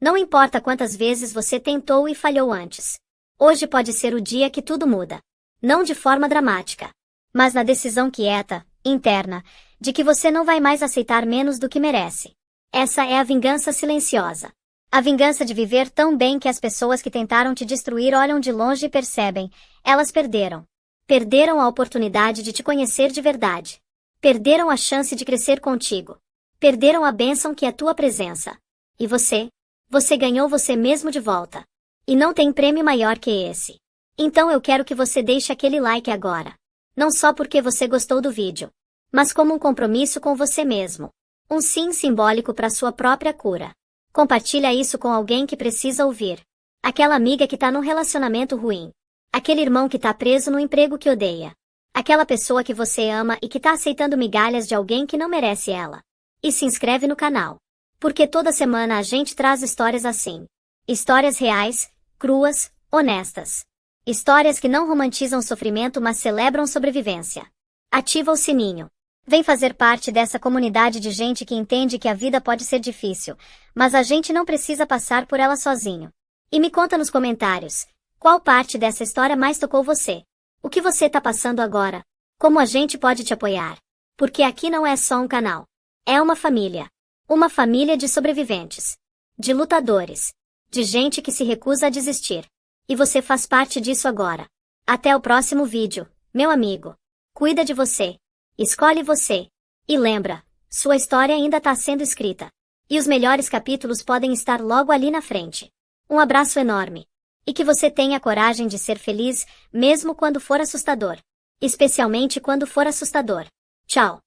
Não importa quantas vezes você tentou e falhou antes. Hoje pode ser o dia que tudo muda. Não de forma dramática. Mas na decisão quieta, interna, de que você não vai mais aceitar menos do que merece. Essa é a vingança silenciosa. A vingança de viver tão bem que as pessoas que tentaram te destruir olham de longe e percebem: elas perderam. Perderam a oportunidade de te conhecer de verdade. Perderam a chance de crescer contigo. Perderam a bênção que é tua presença. E você? Você ganhou você mesmo de volta. E não tem prêmio maior que esse. Então eu quero que você deixe aquele like agora. Não só porque você gostou do vídeo, mas como um compromisso com você mesmo. Um sim simbólico para sua própria cura. Compartilha isso com alguém que precisa ouvir. Aquela amiga que tá num relacionamento ruim. Aquele irmão que tá preso no emprego que odeia. Aquela pessoa que você ama e que tá aceitando migalhas de alguém que não merece ela. E se inscreve no canal. Porque toda semana a gente traz histórias assim. Histórias reais, cruas, honestas. Histórias que não romantizam sofrimento mas celebram sobrevivência. Ativa o sininho. Vem fazer parte dessa comunidade de gente que entende que a vida pode ser difícil, mas a gente não precisa passar por ela sozinho. E me conta nos comentários, qual parte dessa história mais tocou você? O que você tá passando agora? Como a gente pode te apoiar? Porque aqui não é só um canal. É uma família. Uma família de sobreviventes. De lutadores. De gente que se recusa a desistir. E você faz parte disso agora. Até o próximo vídeo, meu amigo. Cuida de você. Escolhe você. E lembra, sua história ainda está sendo escrita. E os melhores capítulos podem estar logo ali na frente. Um abraço enorme. E que você tenha coragem de ser feliz, mesmo quando for assustador. Especialmente quando for assustador. Tchau.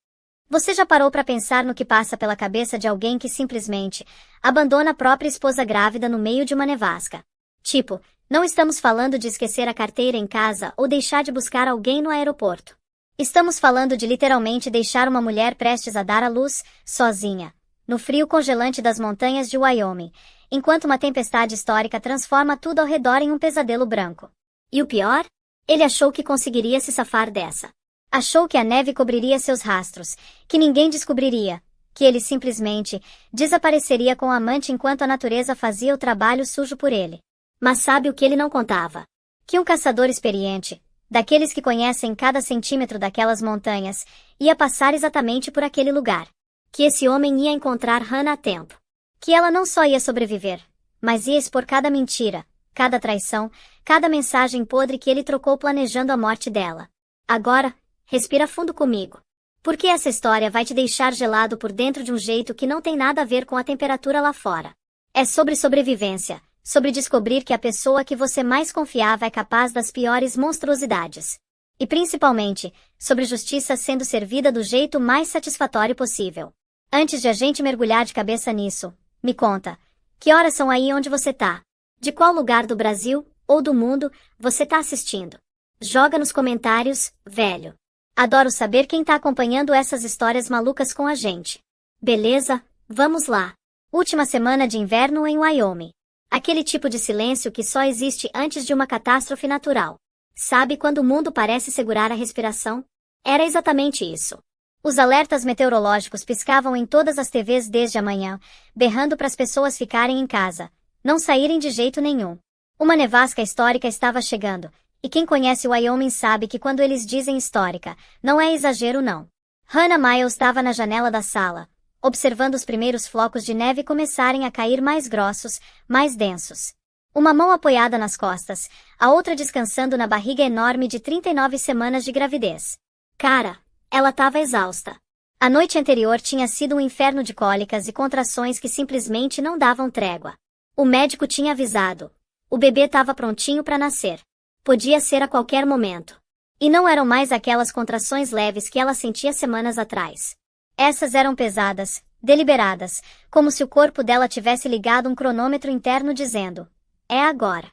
Você já parou para pensar no que passa pela cabeça de alguém que simplesmente abandona a própria esposa grávida no meio de uma nevasca? Tipo, não estamos falando de esquecer a carteira em casa ou deixar de buscar alguém no aeroporto. Estamos falando de literalmente deixar uma mulher prestes a dar à luz, sozinha, no frio congelante das montanhas de Wyoming, enquanto uma tempestade histórica transforma tudo ao redor em um pesadelo branco. E o pior? Ele achou que conseguiria se safar dessa. Achou que a neve cobriria seus rastros, que ninguém descobriria, que ele simplesmente desapareceria com o amante enquanto a natureza fazia o trabalho sujo por ele. Mas sabe o que ele não contava? Que um caçador experiente, daqueles que conhecem cada centímetro daquelas montanhas, ia passar exatamente por aquele lugar. Que esse homem ia encontrar Hannah a tempo. Que ela não só ia sobreviver, mas ia expor cada mentira, cada traição, cada mensagem podre que ele trocou planejando a morte dela. Agora, respira fundo comigo. Porque essa história vai te deixar gelado por dentro de um jeito que não tem nada a ver com a temperatura lá fora. É sobre sobrevivência, sobre descobrir que a pessoa que você mais confiava é capaz das piores monstruosidades. E principalmente, sobre justiça sendo servida do jeito mais satisfatório possível. Antes de a gente mergulhar de cabeça nisso, me conta, que horas são aí onde você tá? De qual lugar do Brasil, ou do mundo, você tá assistindo? Joga nos comentários, velho. Adoro saber quem tá acompanhando essas histórias malucas com a gente. Beleza? Vamos lá. Última semana de inverno em Wyoming. Aquele tipo de silêncio que só existe antes de uma catástrofe natural. Sabe quando o mundo parece segurar a respiração? Era exatamente isso. Os alertas meteorológicos piscavam em todas as TVs desde a manhã, berrando para as pessoas ficarem em casa, não saírem de jeito nenhum. Uma nevasca histórica estava chegando, e quem conhece o Wyoming sabe que quando eles dizem histórica, não é exagero não. Hannah Miles estava na janela da sala, observando os primeiros flocos de neve começarem a cair mais grossos, mais densos. Uma mão apoiada nas costas, a outra descansando na barriga enorme de 39 semanas de gravidez. Cara, ela estava exausta. A noite anterior tinha sido um inferno de cólicas e contrações que simplesmente não davam trégua. O médico tinha avisado. O bebê estava prontinho para nascer. Podia ser a qualquer momento. E não eram mais aquelas contrações leves que ela sentia semanas atrás. Essas eram pesadas, deliberadas, como se o corpo dela tivesse ligado um cronômetro interno dizendo: é agora.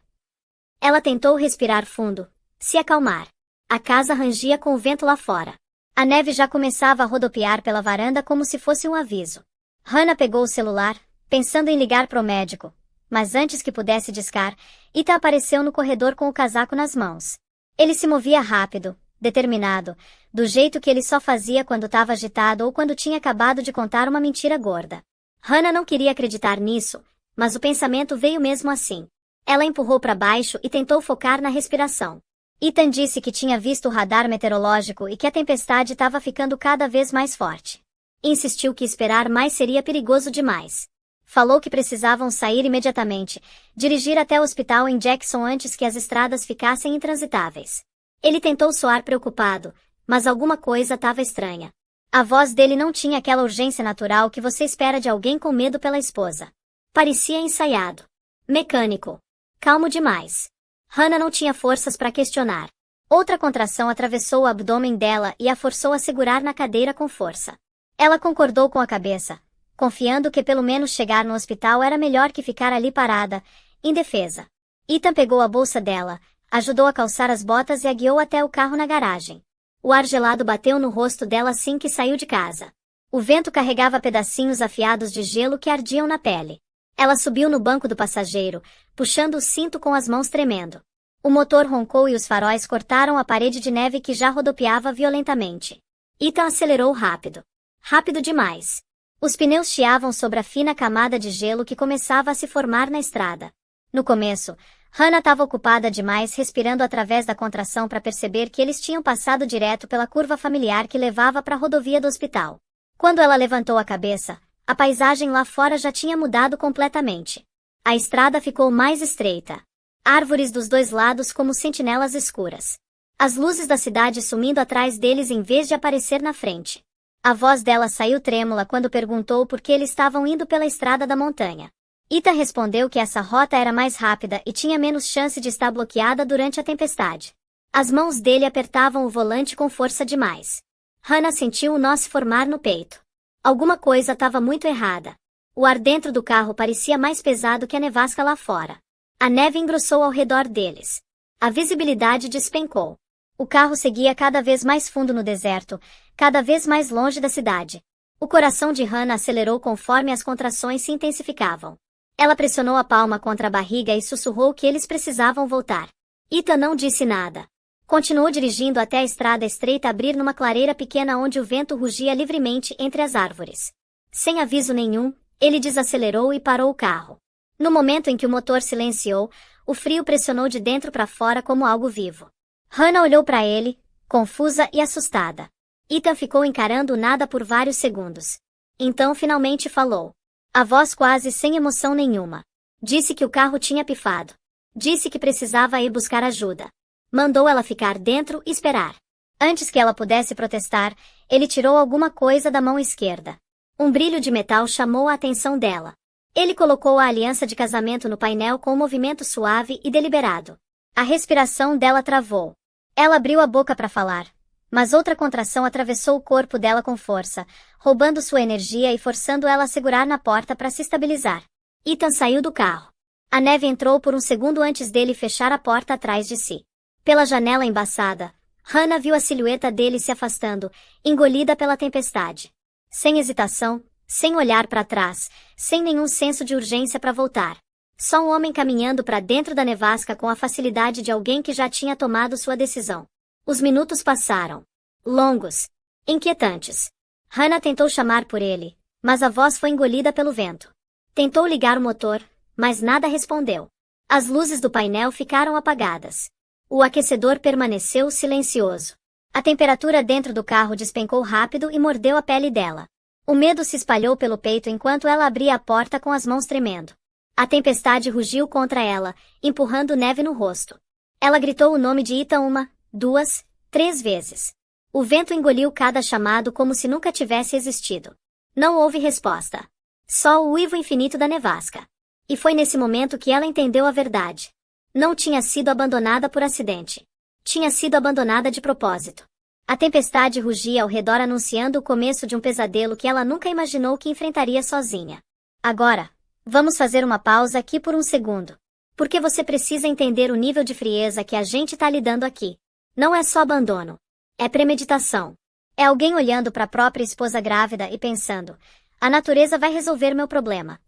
Ela tentou respirar fundo, se acalmar. A casa rangia com o vento lá fora. A neve já começava a rodopiar pela varanda como se fosse um aviso. Hannah pegou o celular, pensando em ligar para o médico, mas antes que pudesse discar, Ita apareceu no corredor com o casaco nas mãos. Ele se movia rápido, determinado, do jeito que ele só fazia quando estava agitado ou quando tinha acabado de contar uma mentira gorda. Hannah não queria acreditar nisso, mas o pensamento veio mesmo assim. Ela empurrou para baixo e tentou focar na respiração. Ethan disse que tinha visto o radar meteorológico e que a tempestade estava ficando cada vez mais forte. Insistiu que esperar mais seria perigoso demais. Falou que precisavam sair imediatamente, dirigir até o hospital em Jackson antes que as estradas ficassem intransitáveis. Ele tentou soar preocupado, mas alguma coisa estava estranha. A voz dele não tinha aquela urgência natural que você espera de alguém com medo pela esposa. Parecia ensaiado. Mecânico. Calmo demais. Hannah não tinha forças para questionar. Outra contração atravessou o abdômen dela e a forçou a segurar na cadeira com força. Ela concordou com a cabeça, confiando que pelo menos chegar no hospital era melhor que ficar ali parada, indefesa. Ethan pegou a bolsa dela, ajudou a calçar as botas e a guiou até o carro na garagem. O ar gelado bateu no rosto dela assim que saiu de casa. O vento carregava pedacinhos afiados de gelo que ardiam na pele. Ela subiu no banco do passageiro, puxando o cinto com as mãos tremendo. O motor roncou e os faróis cortaram a parede de neve que já rodopiava violentamente. Ethan acelerou rápido. Rápido demais. Os pneus chiavam sobre a fina camada de gelo que começava a se formar na estrada. No começo, Hannah estava ocupada demais respirando através da contração para perceber que eles tinham passado direto pela curva familiar que levava para a rodovia do hospital. Quando ela levantou a cabeça, a paisagem lá fora já tinha mudado completamente. A estrada ficou mais estreita. Árvores dos dois lados como sentinelas escuras. As luzes da cidade sumindo atrás deles em vez de aparecer na frente. A voz dela saiu trêmula quando perguntou por que eles estavam indo pela estrada da montanha. Ethan respondeu que essa rota era mais rápida e tinha menos chance de estar bloqueada durante a tempestade. As mãos dele apertavam o volante com força demais. Hannah sentiu o nó se formar no peito. Alguma coisa estava muito errada. O ar dentro do carro parecia mais pesado que a nevasca lá fora. A neve engrossou ao redor deles. A visibilidade despencou. O carro seguia cada vez mais fundo no deserto, cada vez mais longe da cidade. O coração de Hannah acelerou conforme as contrações se intensificavam. Ela pressionou a palma contra a barriga e sussurrou que eles precisavam voltar. Ethan não disse nada. Continuou dirigindo até a estrada estreita abrir numa clareira pequena onde o vento rugia livremente entre as árvores. Sem aviso nenhum, ele desacelerou e parou o carro. No momento em que o motor silenciou, o frio pressionou de dentro para fora como algo vivo. Hannah olhou para ele, confusa e assustada. Ethan ficou encarando o nada por vários segundos. Então finalmente falou. A voz quase sem emoção nenhuma. Disse que o carro tinha pifado. Disse que precisava ir buscar ajuda. Mandou ela ficar dentro e esperar. Antes que ela pudesse protestar, ele tirou alguma coisa da mão esquerda. Um brilho de metal chamou a atenção dela. Ele colocou a aliança de casamento no painel com um movimento suave e deliberado. A respiração dela travou. Ela abriu a boca para falar. Mas outra contração atravessou o corpo dela com força, roubando sua energia e forçando ela a segurar na porta para se estabilizar. Ethan saiu do carro. A neve entrou por um segundo antes dele fechar a porta atrás de si. Pela janela embaçada, Hannah viu a silhueta dele se afastando, engolida pela tempestade. Sem hesitação, sem olhar para trás, sem nenhum senso de urgência para voltar. Só um homem caminhando para dentro da nevasca com a facilidade de alguém que já tinha tomado sua decisão. Os minutos passaram. Longos. Inquietantes. Hannah tentou chamar por ele, mas a voz foi engolida pelo vento. Tentou ligar o motor, mas nada respondeu. As luzes do painel ficaram apagadas. O aquecedor permaneceu silencioso. A temperatura dentro do carro despencou rápido e mordeu a pele dela. O medo se espalhou pelo peito enquanto ela abria a porta com as mãos tremendo. A tempestade rugiu contra ela, empurrando neve no rosto. Ela gritou o nome de Ethan 1, 2, 3 vezes. O vento engoliu cada chamado como se nunca tivesse existido. Não houve resposta. Só o uivo infinito da nevasca. E foi nesse momento que ela entendeu a verdade. Não tinha sido abandonada por acidente. Tinha sido abandonada de propósito. A tempestade rugia ao redor anunciando o começo de um pesadelo que ela nunca imaginou que enfrentaria sozinha. Agora, vamos fazer uma pausa aqui por um segundo. Porque você precisa entender o nível de frieza que a gente tá lidando aqui. Não é só abandono. É premeditação. É alguém olhando para a própria esposa grávida e pensando, a natureza vai resolver meu problema.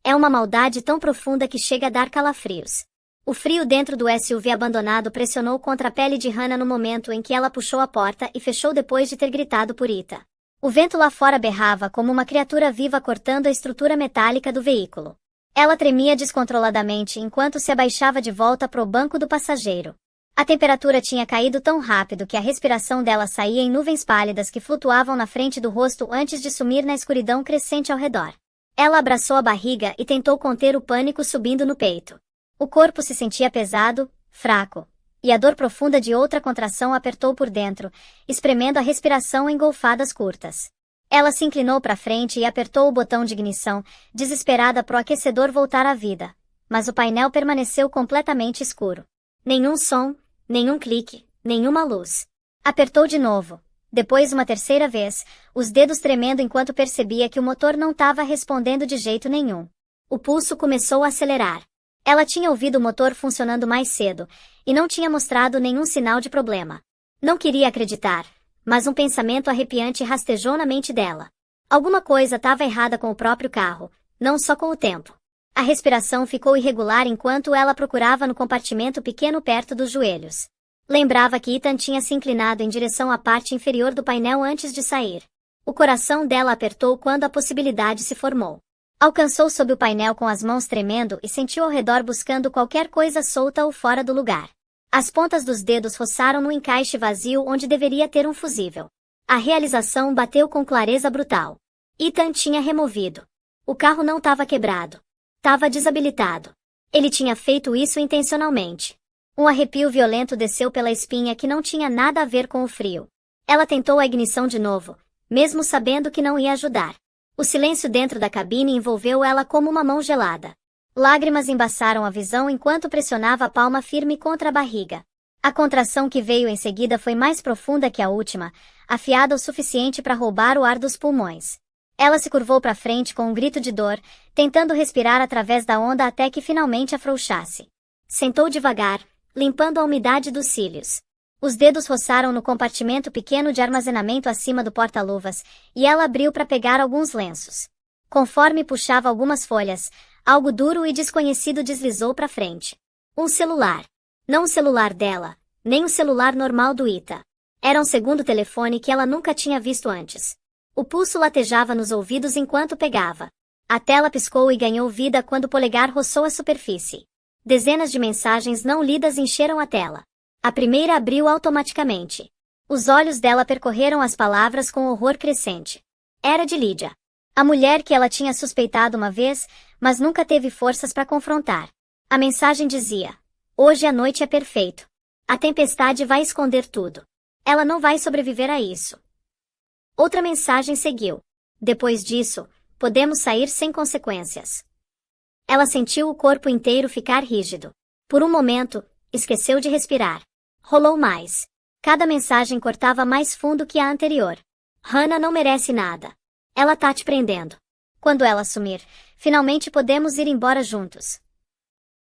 É uma maldade tão profunda que chega a dar calafrios. O frio dentro do SUV abandonado pressionou contra a pele de Hannah no momento em que ela puxou a porta e fechou depois de ter gritado por Ethan. O vento lá fora berrava como uma criatura viva cortando a estrutura metálica do veículo. Ela tremia descontroladamente enquanto se abaixava de volta pro banco do passageiro. A temperatura tinha caído tão rápido que a respiração dela saía em nuvens pálidas que flutuavam na frente do rosto antes de sumir na escuridão crescente ao redor. Ela abraçou a barriga e tentou conter o pânico subindo no peito. O corpo se sentia pesado, fraco, e a dor profunda de outra contração apertou por dentro, espremendo a respiração em golfadas curtas. Ela se inclinou para frente e apertou o botão de ignição, desesperada pro aquecedor voltar à vida. Mas o painel permaneceu completamente escuro. Nenhum som, nenhum clique, nenhuma luz. Apertou de novo, depois uma terceira vez, os dedos tremendo enquanto percebia que o motor não estava respondendo de jeito nenhum. O pulso começou a acelerar. Ela tinha ouvido o motor funcionando mais cedo, e não tinha mostrado nenhum sinal de problema. Não queria acreditar, mas um pensamento arrepiante rastejou na mente dela. Alguma coisa estava errada com o próprio carro, não só com o tempo. A respiração ficou irregular enquanto ela procurava no compartimento pequeno perto dos joelhos. Lembrava que Ethan tinha se inclinado em direção à parte inferior do painel antes de sair. O coração dela apertou quando a possibilidade se formou. Alcançou sob o painel com as mãos tremendo e sentiu ao redor buscando qualquer coisa solta ou fora do lugar. As pontas dos dedos roçaram no encaixe vazio onde deveria ter um fusível. A realização bateu com clareza brutal. Ethan tinha removido. O carro não estava quebrado. Estava desabilitado. Ele tinha feito isso intencionalmente. Um arrepio violento desceu pela espinha que não tinha nada a ver com o frio. Ela tentou a ignição de novo, mesmo sabendo que não ia ajudar. O silêncio dentro da cabine envolveu ela como uma mão gelada. Lágrimas embaçaram a visão enquanto pressionava a palma firme contra a barriga. A contração que veio em seguida foi mais profunda que a última, afiada o suficiente para roubar o ar dos pulmões. Ela se curvou para frente com um grito de dor, tentando respirar através da onda até que finalmente afrouxasse. Sentou devagar, limpando a umidade dos cílios. Os dedos roçaram no compartimento pequeno de armazenamento acima do porta-luvas, e ela abriu para pegar alguns lenços. Conforme puxava algumas folhas, algo duro e desconhecido deslizou para frente. Um celular. Não o celular dela, nem o celular normal do Ita. Era um segundo telefone que ela nunca tinha visto antes. O pulso latejava nos ouvidos enquanto pegava. A tela piscou e ganhou vida quando o polegar roçou a superfície. Dezenas de mensagens não lidas encheram a tela. A primeira abriu automaticamente. Os olhos dela percorreram as palavras com horror crescente. Era de Lídia. A mulher que ela tinha suspeitado uma vez, mas nunca teve forças para confrontar. A mensagem dizia: "Hoje a noite é perfeito. A tempestade vai esconder tudo. Ela não vai sobreviver a isso." Outra mensagem seguiu. "Depois disso, podemos sair sem consequências." Ela sentiu o corpo inteiro ficar rígido. Por um momento, esqueceu de respirar. Rolou mais. Cada mensagem cortava mais fundo que a anterior. "Hannah não merece nada. Ela tá te prendendo. Quando ela sumir, finalmente podemos ir embora juntos."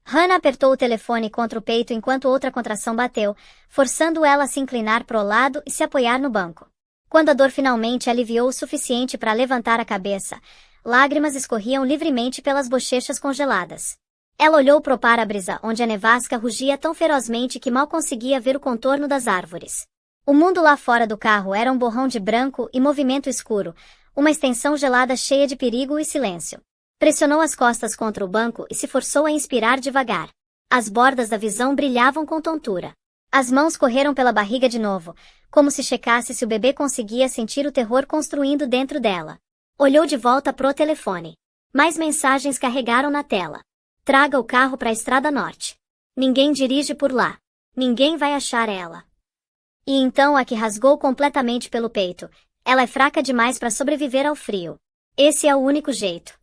Hannah apertou o telefone contra o peito enquanto outra contração bateu, forçando ela a se inclinar pro lado e se apoiar no banco. Quando a dor finalmente aliviou o suficiente para levantar a cabeça, lágrimas escorriam livremente pelas bochechas congeladas. Ela olhou pro para-brisa onde a nevasca rugia tão ferozmente que mal conseguia ver o contorno das árvores. O mundo lá fora do carro era um borrão de branco e movimento escuro, uma extensão gelada cheia de perigo e silêncio. Pressionou as costas contra o banco e se forçou a inspirar devagar. As bordas da visão brilhavam com tontura. As mãos correram pela barriga de novo, como se checasse se o bebê conseguia sentir o terror construindo dentro dela. Olhou de volta pro telefone. Mais mensagens carregaram na tela. "Traga o carro para a Estrada Norte. Ninguém dirige por lá. Ninguém vai achar ela." E então a que rasgou completamente pelo peito. "Ela é fraca demais para sobreviver ao frio. Esse é o único jeito."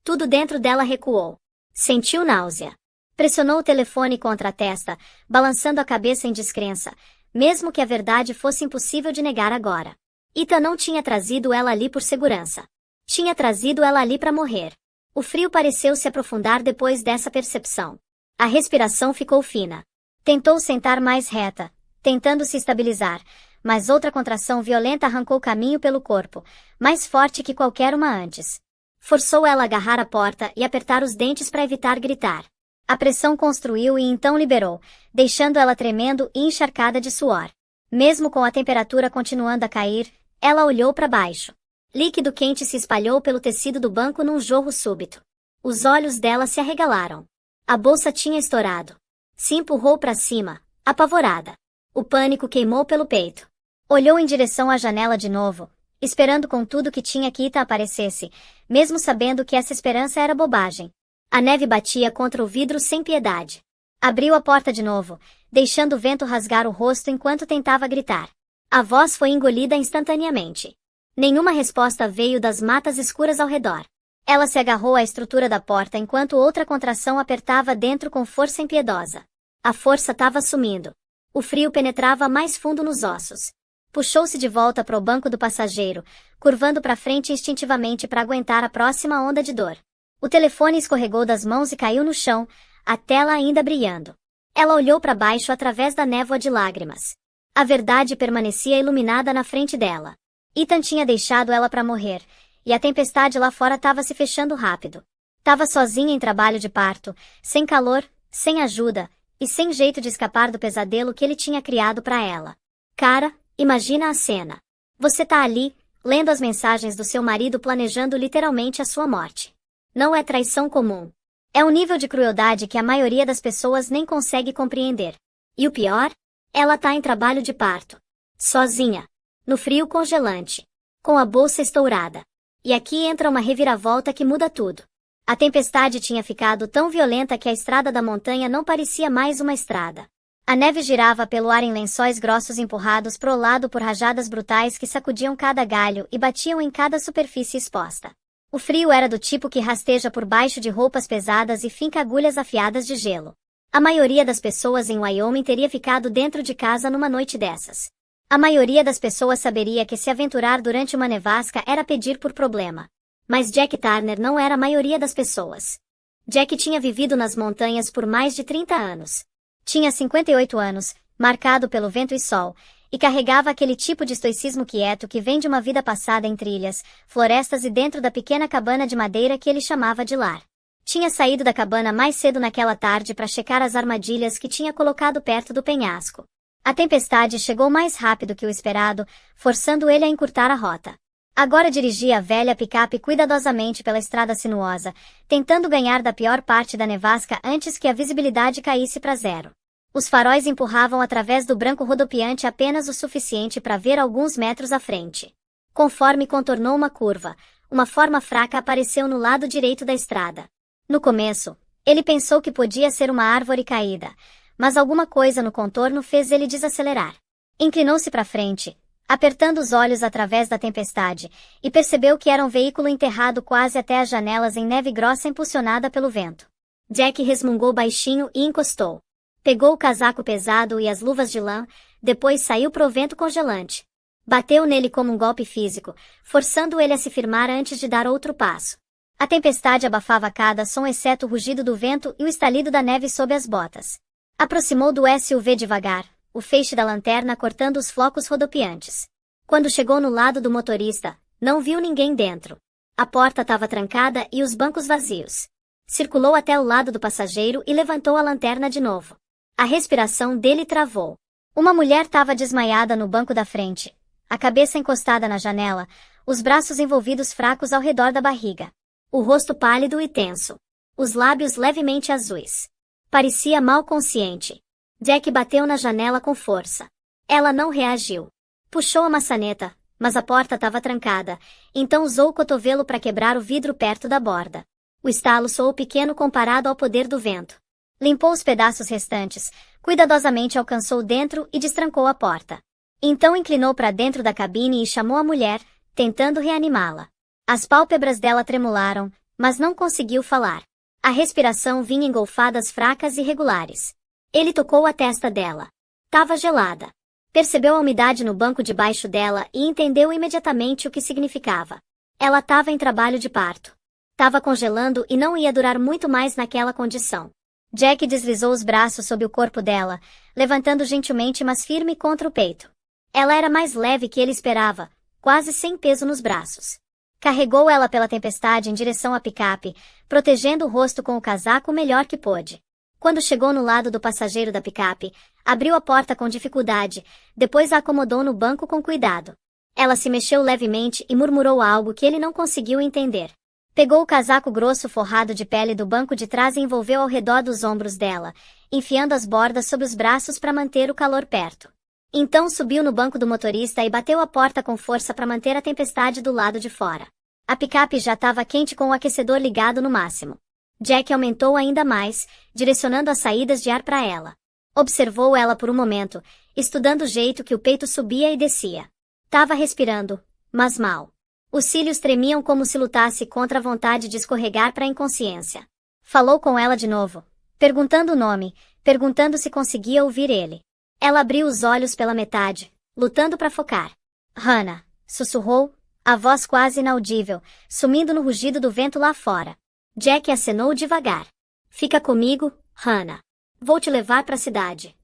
Tudo dentro dela recuou. Sentiu náusea. Pressionou o telefone contra a testa, balançando a cabeça em descrença, mesmo que a verdade fosse impossível de negar agora. Ita não tinha trazido ela ali por segurança. Tinha trazido ela ali para morrer. O frio pareceu se aprofundar depois dessa percepção. A respiração ficou fina. Tentou sentar mais reta, tentando se estabilizar, mas outra contração violenta arrancou caminho pelo corpo, mais forte que qualquer uma antes. Forçou ela a agarrar a porta e apertar os dentes para evitar gritar. A pressão construiu e então liberou, deixando ela tremendo e encharcada de suor. Mesmo com a temperatura continuando a cair, ela olhou para baixo. Líquido quente se espalhou pelo tecido do banco num jorro súbito. Os olhos dela se arregalaram. A bolsa tinha estourado. Se empurrou para cima, apavorada. O pânico queimou pelo peito. Olhou em direção à janela de novo, esperando com tudo que tinha que Ita aparecesse, mesmo sabendo que essa esperança era bobagem. A neve batia contra o vidro sem piedade. Abriu a porta de novo, deixando o vento rasgar o rosto enquanto tentava gritar. A voz foi engolida instantaneamente. Nenhuma resposta veio das matas escuras ao redor. Ela se agarrou à estrutura da porta enquanto outra contração apertava dentro com força impiedosa. A força estava sumindo. O frio penetrava mais fundo nos ossos. Puxou-se de volta para o banco do passageiro, curvando para frente instintivamente para aguentar a próxima onda de dor. O telefone escorregou das mãos e caiu no chão, a tela ainda brilhando. Ela olhou para baixo através da névoa de lágrimas. A verdade permanecia iluminada na frente dela. Ethan tinha deixado ela para morrer, e a tempestade lá fora estava se fechando rápido. Tava sozinha em trabalho de parto, sem calor, sem ajuda, e sem jeito de escapar do pesadelo que ele tinha criado para ela. Cara, imagina a cena. Você tá ali, lendo as mensagens do seu marido planejando literalmente a sua morte. Não é traição comum. É um nível de crueldade que a maioria das pessoas nem consegue compreender. E o pior? Ela tá em trabalho de parto. Sozinha. No frio congelante. Com a bolsa estourada. E aqui entra uma reviravolta que muda tudo. A tempestade tinha ficado tão violenta que a estrada da montanha não parecia mais uma estrada. A neve girava pelo ar em lençóis grossos empurrados pro lado por rajadas brutais que sacudiam cada galho e batiam em cada superfície exposta. O frio era do tipo que rasteja por baixo de roupas pesadas e finca agulhas afiadas de gelo. A maioria das pessoas em Wyoming teria ficado dentro de casa numa noite dessas. A maioria das pessoas saberia que se aventurar durante uma nevasca era pedir por problema. Mas Jack Turner não era a maioria das pessoas. Jack tinha vivido nas montanhas por mais de 30 anos. Tinha 58 anos, marcado pelo vento e sol, e carregava aquele tipo de estoicismo quieto que vem de uma vida passada em trilhas, florestas e dentro da pequena cabana de madeira que ele chamava de lar. Tinha saído da cabana mais cedo naquela tarde para checar as armadilhas que tinha colocado perto do penhasco. A tempestade chegou mais rápido que o esperado, forçando ele a encurtar a rota. Agora dirigia a velha picape cuidadosamente pela estrada sinuosa, tentando ganhar da pior parte da nevasca antes que a visibilidade caísse para zero. Os faróis empurravam através do branco rodopiante apenas o suficiente para ver alguns metros à frente. Conforme contornou uma curva, uma forma fraca apareceu no lado direito da estrada. No começo, ele pensou que podia ser uma árvore caída, mas alguma coisa no contorno fez ele desacelerar. Inclinou-se para frente, apertando os olhos através da tempestade, e percebeu que era um veículo enterrado quase até as janelas em neve grossa impulsionada pelo vento. Jack resmungou baixinho e encostou. Pegou o casaco pesado e as luvas de lã, depois saiu pro vento congelante. Bateu nele como um golpe físico, forçando ele a se firmar antes de dar outro passo. A tempestade abafava cada som exceto o rugido do vento e o estalido da neve sob as botas. Aproximou do SUV devagar, o feixe da lanterna cortando os flocos rodopiantes. Quando chegou no lado do motorista, não viu ninguém dentro. A porta estava trancada e os bancos vazios. Circulou até o lado do passageiro e levantou a lanterna de novo. A respiração dele travou. Uma mulher estava desmaiada no banco da frente, a cabeça encostada na janela, os braços envolvidos fracos ao redor da barriga. O rosto pálido e tenso. Os lábios levemente azuis. Parecia mal consciente. Jack bateu na janela com força. Ela não reagiu. Puxou a maçaneta, mas a porta estava trancada, então usou o cotovelo para quebrar o vidro perto da borda. O estalo soou pequeno comparado ao poder do vento. Limpou os pedaços restantes, cuidadosamente alcançou dentro e destrancou a porta. Então inclinou para dentro da cabine e chamou a mulher, tentando reanimá-la. As pálpebras dela tremularam, mas não conseguiu falar. A respiração vinha em golfadas fracas e regulares. Ele tocou a testa dela. Tava gelada. Percebeu a umidade no banco debaixo dela e entendeu imediatamente o que significava. Ela estava em trabalho de parto. Tava congelando e não ia durar muito mais naquela condição. Jack deslizou os braços sob o corpo dela, levantando gentilmente mas firme contra o peito. Ela era mais leve que ele esperava, quase sem peso nos braços. Carregou ela pela tempestade em direção à picape, protegendo o rosto com o casaco o melhor que pôde. Quando chegou no lado do passageiro da picape, abriu a porta com dificuldade, depois a acomodou no banco com cuidado. Ela se mexeu levemente e murmurou algo que ele não conseguiu entender. Pegou o casaco grosso forrado de pele do banco de trás e envolveu ao redor dos ombros dela, enfiando as bordas sob os braços para manter o calor perto. Então subiu no banco do motorista e bateu a porta com força para manter a tempestade do lado de fora. A picape já estava quente com o aquecedor ligado no máximo. Jack aumentou ainda mais, direcionando as saídas de ar para ela. Observou ela por um momento, estudando o jeito que o peito subia e descia. Tava respirando, mas mal. Os cílios tremiam como se lutasse contra a vontade de escorregar para a inconsciência. Falou com ela de novo, perguntando o nome, perguntando se conseguia ouvir ele. Ela abriu os olhos pela metade, lutando para focar. Hannah, sussurrou, a voz quase inaudível, sumindo no rugido do vento lá fora. Jack acenou devagar. Fica comigo, Hannah. Vou te levar para a cidade.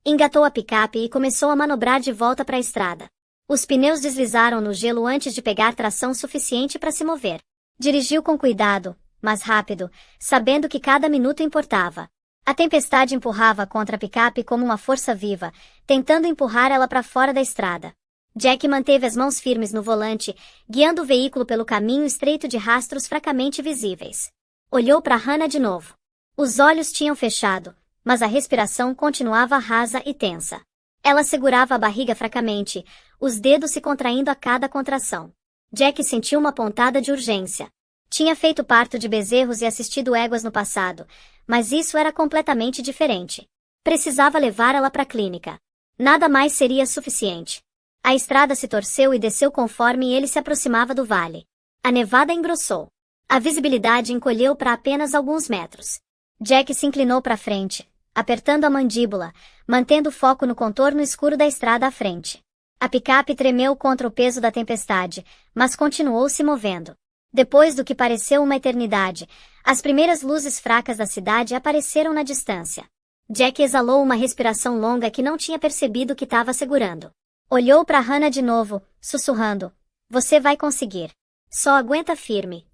Engatou a picape e começou a manobrar de volta para a estrada. Os pneus deslizaram no gelo antes de pegar tração suficiente para se mover. Dirigiu com cuidado, mas rápido, sabendo que cada minuto importava. A tempestade empurrava contra a picape como uma força viva, tentando empurrar ela para fora da estrada. Jack manteve as mãos firmes no volante, guiando o veículo pelo caminho estreito de rastros fracamente visíveis. Olhou para Hannah de novo. Os olhos tinham fechado, mas a respiração continuava rasa e tensa. Ela segurava a barriga fracamente, os dedos se contraindo a cada contração. Jack sentiu uma pontada de urgência. Tinha feito parto de bezerros e assistido éguas no passado, mas isso era completamente diferente. Precisava levar ela para a clínica. Nada mais seria suficiente. A estrada se torceu e desceu conforme ele se aproximava do vale. A nevada engrossou. A visibilidade encolheu para apenas alguns metros. Jack se inclinou para frente, apertando a mandíbula, mantendo o foco no contorno escuro da estrada à frente. A picape tremeu contra o peso da tempestade, mas continuou se movendo. Depois do que pareceu uma eternidade, as primeiras luzes fracas da cidade apareceram na distância. Jack exalou uma respiração longa que não tinha percebido que estava segurando. Olhou para Hannah de novo, sussurrando: "Você vai conseguir. Só aguenta firme."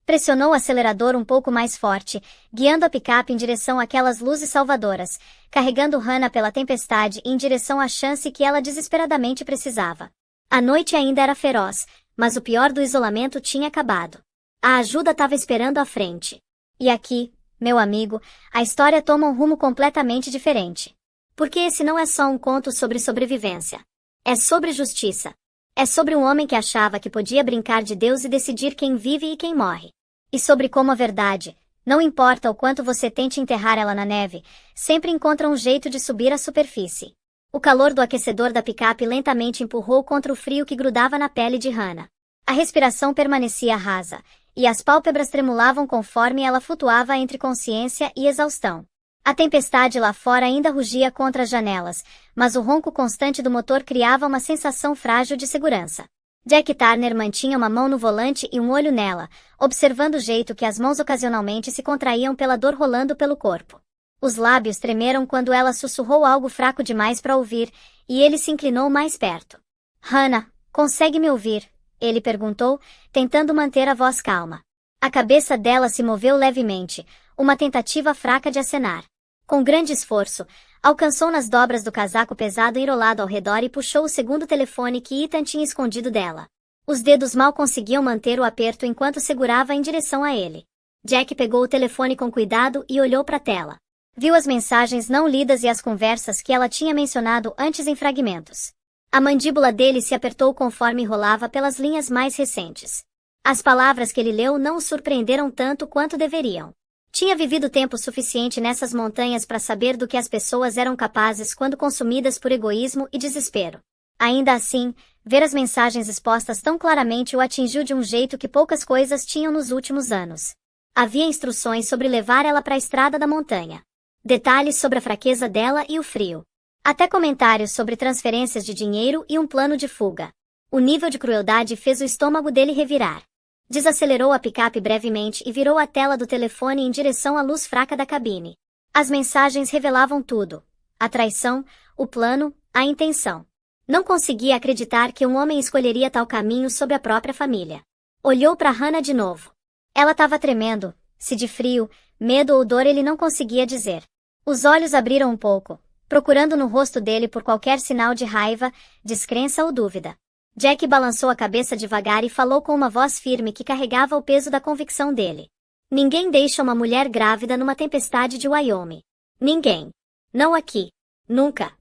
Pressionou o acelerador um pouco mais forte, guiando a picape em direção àquelas luzes salvadoras, carregando Hannah pela tempestade em direção à chance que ela desesperadamente precisava. A noite ainda era feroz, mas o pior do isolamento tinha acabado. A ajuda estava esperando à frente. E aqui, meu amigo, a história toma um rumo completamente diferente. Porque esse não é só um conto sobre sobrevivência. É sobre justiça. É sobre um homem que achava que podia brincar de Deus e decidir quem vive e quem morre. E sobre como a verdade, não importa o quanto você tente enterrar ela na neve, sempre encontra um jeito de subir à superfície. O calor do aquecedor da picape lentamente empurrou contra o frio que grudava na pele de Hannah. A respiração permanecia rasa, e as pálpebras tremulavam conforme ela flutuava entre consciência e exaustão. A tempestade lá fora ainda rugia contra as janelas, mas o ronco constante do motor criava uma sensação frágil de segurança. Jack Turner mantinha uma mão no volante e um olho nela, observando o jeito que as mãos ocasionalmente se contraíam pela dor rolando pelo corpo. Os lábios tremeram quando ela sussurrou algo fraco demais para ouvir, e ele se inclinou mais perto. "Hannah, consegue me ouvir?" ele perguntou, tentando manter a voz calma. A cabeça dela se moveu levemente, uma tentativa fraca de acenar. Com grande esforço, alcançou nas dobras do casaco pesado enrolado ao redor e puxou o segundo telefone que Ethan tinha escondido dela. Os dedos mal conseguiam manter o aperto enquanto segurava em direção a ele. Jack pegou o telefone com cuidado e olhou para a tela. Viu as mensagens não lidas e as conversas que ela tinha mencionado antes em fragmentos. A mandíbula dele se apertou conforme rolava pelas linhas mais recentes. As palavras que ele leu não o surpreenderam tanto quanto deveriam. Tinha vivido tempo suficiente nessas montanhas para saber do que as pessoas eram capazes quando consumidas por egoísmo e desespero. Ainda assim, ver as mensagens expostas tão claramente o atingiu de um jeito que poucas coisas tinham nos últimos anos. Havia instruções sobre levar ela para a estrada da montanha. Detalhes sobre a fraqueza dela e o frio. Até comentários sobre transferências de dinheiro e um plano de fuga. O nível de crueldade fez o estômago dele revirar. Desacelerou a picape brevemente e virou a tela do telefone em direção à luz fraca da cabine. As mensagens revelavam tudo: a traição, o plano, a intenção. Não conseguia acreditar que um homem escolheria tal caminho sobre a própria família. Olhou para Hannah de novo. Ela estava tremendo, se de frio, medo ou dor ele não conseguia dizer. Os olhos abriram um pouco, procurando no rosto dele por qualquer sinal de raiva, descrença ou dúvida. Jack balançou a cabeça devagar e falou com uma voz firme que carregava o peso da convicção dele. "Ninguém deixa uma mulher grávida numa tempestade de Wyoming. Ninguém. Não aqui. Nunca."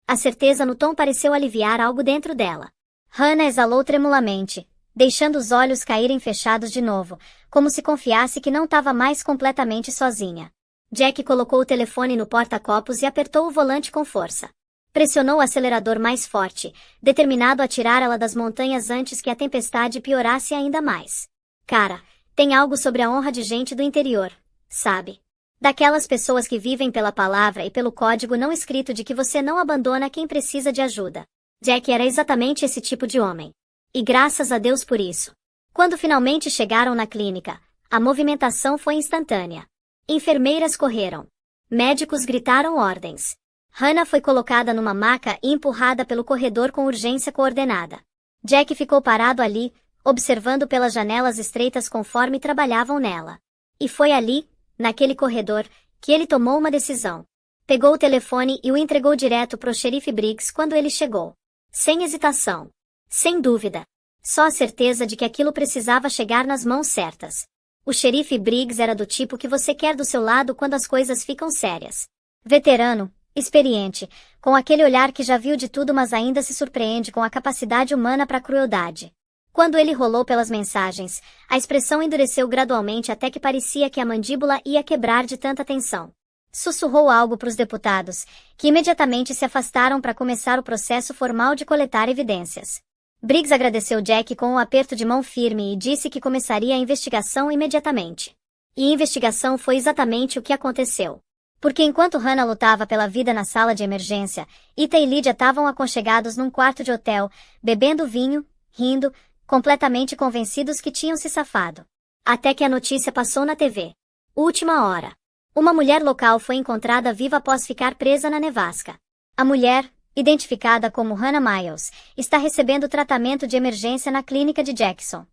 A certeza no tom pareceu aliviar algo dentro dela. Hannah exalou tremulamente, deixando os olhos caírem fechados de novo, como se confiasse que não estava mais completamente sozinha. Jack colocou o telefone no porta-copos e apertou o volante com força. Pressionou o acelerador mais forte, determinado a tirar ela das montanhas antes que a tempestade piorasse ainda mais. "Cara, tem algo sobre a honra de gente do interior, sabe? Daquelas pessoas que vivem pela palavra e pelo código não escrito de que você não abandona quem precisa de ajuda." Jack era exatamente esse tipo de homem. E graças a Deus por isso. Quando finalmente chegaram na clínica, a movimentação foi instantânea. Enfermeiras correram. Médicos gritaram ordens. Hannah foi colocada numa maca e empurrada pelo corredor com urgência coordenada. Jack ficou parado ali, observando pelas janelas estreitas conforme trabalhavam nela. E foi ali, naquele corredor, que ele tomou uma decisão. Pegou o telefone e o entregou direto pro xerife Briggs quando ele chegou. Sem hesitação. Sem dúvida. Só a certeza de que aquilo precisava chegar nas mãos certas. O xerife Briggs era do tipo que você quer do seu lado quando as coisas ficam sérias. Veterano, experiente, com aquele olhar que já viu de tudo mas ainda se surpreende com a capacidade humana para a crueldade. Quando ele rolou pelas mensagens, a expressão endureceu gradualmente até que parecia que a mandíbula ia quebrar de tanta tensão. Sussurrou algo para os deputados, que imediatamente se afastaram para começar o processo formal de coletar evidências. Briggs agradeceu Jack com um aperto de mão firme e disse que começaria a investigação imediatamente. E a investigação foi exatamente o que aconteceu. Porque enquanto Hannah lutava pela vida na sala de emergência, Ita e Lydia estavam aconchegados num quarto de hotel, bebendo vinho, rindo, completamente convencidos que tinham se safado. Até que a notícia passou na TV. Última hora. Uma mulher local foi encontrada viva após ficar presa na nevasca. A mulher, identificada como Hannah Miles, está recebendo tratamento de emergência na clínica de Jackson.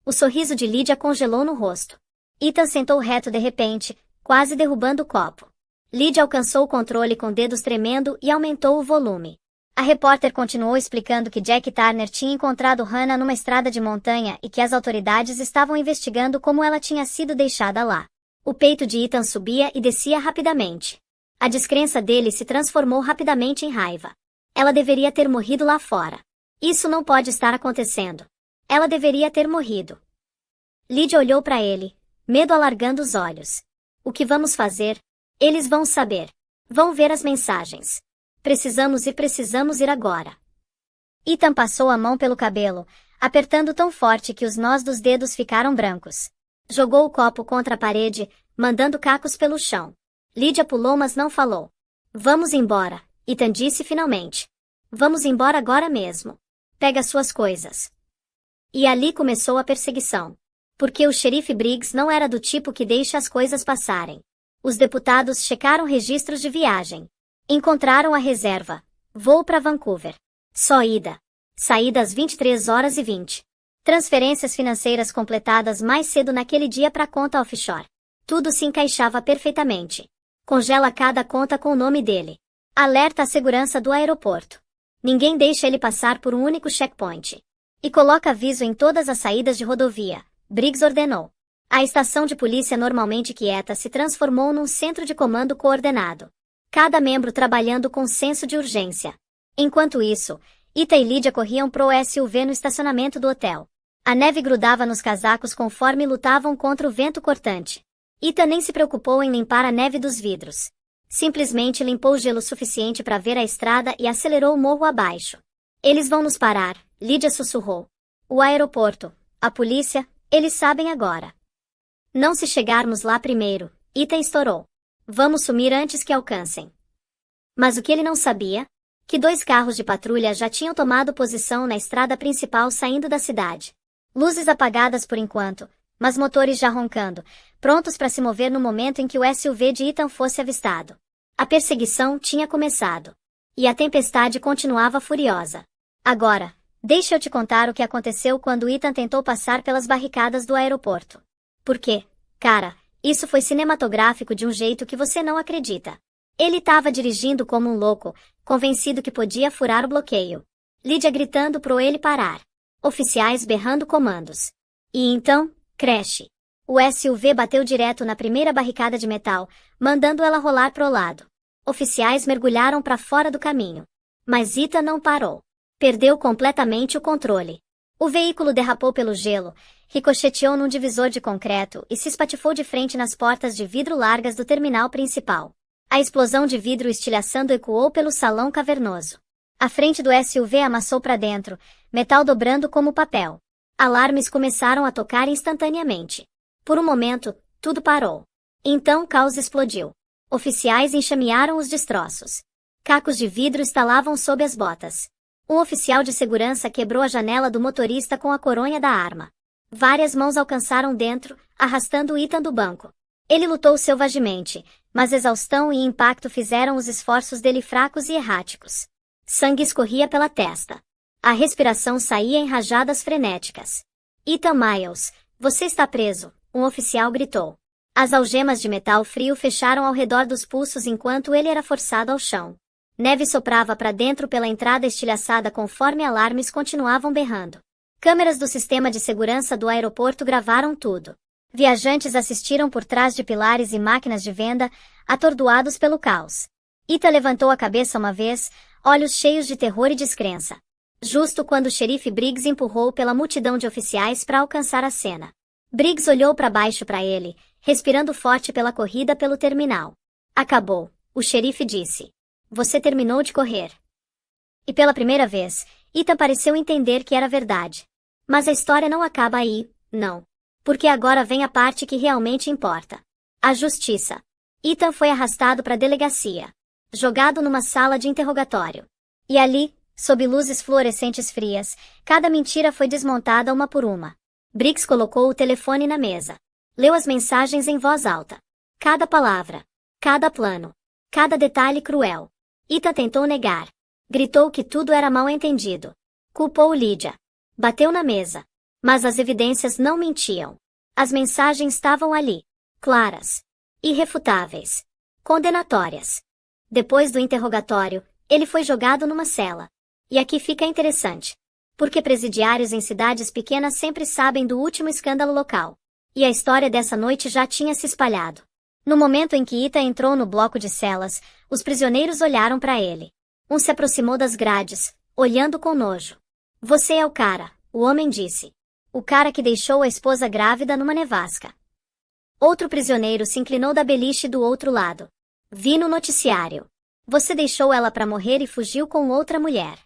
O sorriso de Lydia congelou no rosto. Ethan sentou reto de repente, quase derrubando o copo. Lydia alcançou o controle com dedos tremendo e aumentou o volume. A repórter continuou explicando que Jack Turner tinha encontrado Hannah numa estrada de montanha e que as autoridades estavam investigando como ela tinha sido deixada lá. O peito de Ethan subia e descia rapidamente. A descrença dele se transformou rapidamente em raiva. Ela deveria ter morrido lá fora. Isso não pode estar acontecendo. Ela deveria ter morrido. Lydia olhou para ele, medo alargando os olhos. O que vamos fazer? Eles vão saber. Vão ver as mensagens. Precisamos ir agora. Ethan passou a mão pelo cabelo, apertando tão forte que os nós dos dedos ficaram brancos. Jogou o copo contra a parede, mandando cacos pelo chão. Lydia pulou, mas não falou. Vamos embora, Ethan disse finalmente. Vamos embora agora mesmo. Pega suas coisas. E ali começou a perseguição. Porque o xerife Briggs não era do tipo que deixa as coisas passarem. Os deputados checaram registros de viagem. Encontraram a reserva. Voo para Vancouver. Só ida. Saída às 23h20. Transferências financeiras completadas mais cedo naquele dia para conta offshore. Tudo se encaixava perfeitamente. Congela cada conta com o nome dele. Alerta a segurança do aeroporto. Ninguém deixa ele passar por um único checkpoint. E coloca aviso em todas as saídas de rodovia, Briggs ordenou. A estação de polícia normalmente quieta se transformou num centro de comando coordenado. Cada membro trabalhando com senso de urgência. Enquanto isso, Ita e Lydia corriam pro SUV no estacionamento do hotel. A neve grudava nos casacos conforme lutavam contra o vento cortante. Ita nem se preocupou em limpar a neve dos vidros. Simplesmente limpou o gelo suficiente para ver a estrada e acelerou o morro abaixo. Eles vão nos parar, Lydia sussurrou. O aeroporto, a polícia, eles sabem agora. Não se chegarmos lá primeiro, Ita estourou. Vamos sumir antes que alcancem. Mas o que ele não sabia? Que 2 carros de patrulha já tinham tomado posição na estrada principal saindo da cidade. Luzes apagadas por enquanto, mas motores já roncando, prontos para se mover no momento em que o SUV de Ethan fosse avistado. A perseguição tinha começado. E a tempestade continuava furiosa. Agora, deixa eu te contar o que aconteceu quando Ethan tentou passar pelas barricadas do aeroporto. Porque, cara, isso foi cinematográfico de um jeito que você não acredita. Ele estava dirigindo como um louco, convencido que podia furar o bloqueio. Lydia gritando pro ele parar. Oficiais berrando comandos. E então, crash. O SUV bateu direto na primeira barricada de metal, mandando ela rolar pro lado. Oficiais mergulharam para fora do caminho. Mas Ita não parou. Perdeu completamente o controle. O veículo derrapou pelo gelo, ricocheteou num divisor de concreto e se espatifou de frente nas portas de vidro largas do terminal principal. A explosão de vidro estilhaçando ecoou pelo salão cavernoso. A frente do SUV amassou para dentro, metal dobrando como papel. Alarmes começaram a tocar instantaneamente. Por um momento, tudo parou. Então o caos explodiu. Oficiais enxamearam os destroços. Cacos de vidro estalavam sob as botas. Um oficial de segurança quebrou a janela do motorista com a coronha da arma. Várias mãos alcançaram dentro, arrastando Ethan do banco. Ele lutou selvagemente, mas exaustão e impacto fizeram os esforços dele fracos e erráticos. Sangue escorria pela testa. A respiração saía em rajadas frenéticas. Ethan Miles, você está preso, um oficial gritou. As algemas de metal frio fecharam ao redor dos pulsos enquanto ele era forçado ao chão. Neve soprava para dentro pela entrada estilhaçada conforme alarmes continuavam berrando. Câmeras do sistema de segurança do aeroporto gravaram tudo. Viajantes assistiram por trás de pilares e máquinas de venda, atordoados pelo caos. Ita levantou a cabeça uma vez, olhos cheios de terror e descrença. justo quando o xerife Briggs empurrou pela multidão de oficiais para alcançar a cena. Briggs olhou para baixo para ele, respirando forte pela corrida pelo terminal. Acabou, o xerife disse. Você terminou de correr. E pela primeira vez, Ethan pareceu entender que era verdade. Mas a história não acaba aí, não. Porque agora vem a parte que realmente importa. A justiça. Ethan foi arrastado para a delegacia. Jogado numa sala de interrogatório. E ali, sob luzes fluorescentes frias, cada mentira foi desmontada uma por uma. Briggs colocou o telefone na mesa. Leu as mensagens em voz alta. Cada palavra. Cada plano. Cada detalhe cruel. Ethan tentou negar. Gritou que tudo era mal entendido. Culpou Lydia. Bateu na mesa. Mas as evidências não mentiam. As mensagens estavam ali. Claras. Irrefutáveis. Condenatórias. Depois do interrogatório, ele foi jogado numa cela. E aqui fica interessante. Porque presidiários em cidades pequenas sempre sabem do último escândalo local. E a história dessa noite já tinha se espalhado. No momento em que Ethan entrou no bloco de celas, os prisioneiros olharam para ele. Um se aproximou das grades, olhando com nojo. Você é o cara, o homem disse. O cara que deixou a esposa grávida numa nevasca. Outro prisioneiro se inclinou da beliche do outro lado. Vi no noticiário. Você deixou ela para morrer e fugiu com outra mulher.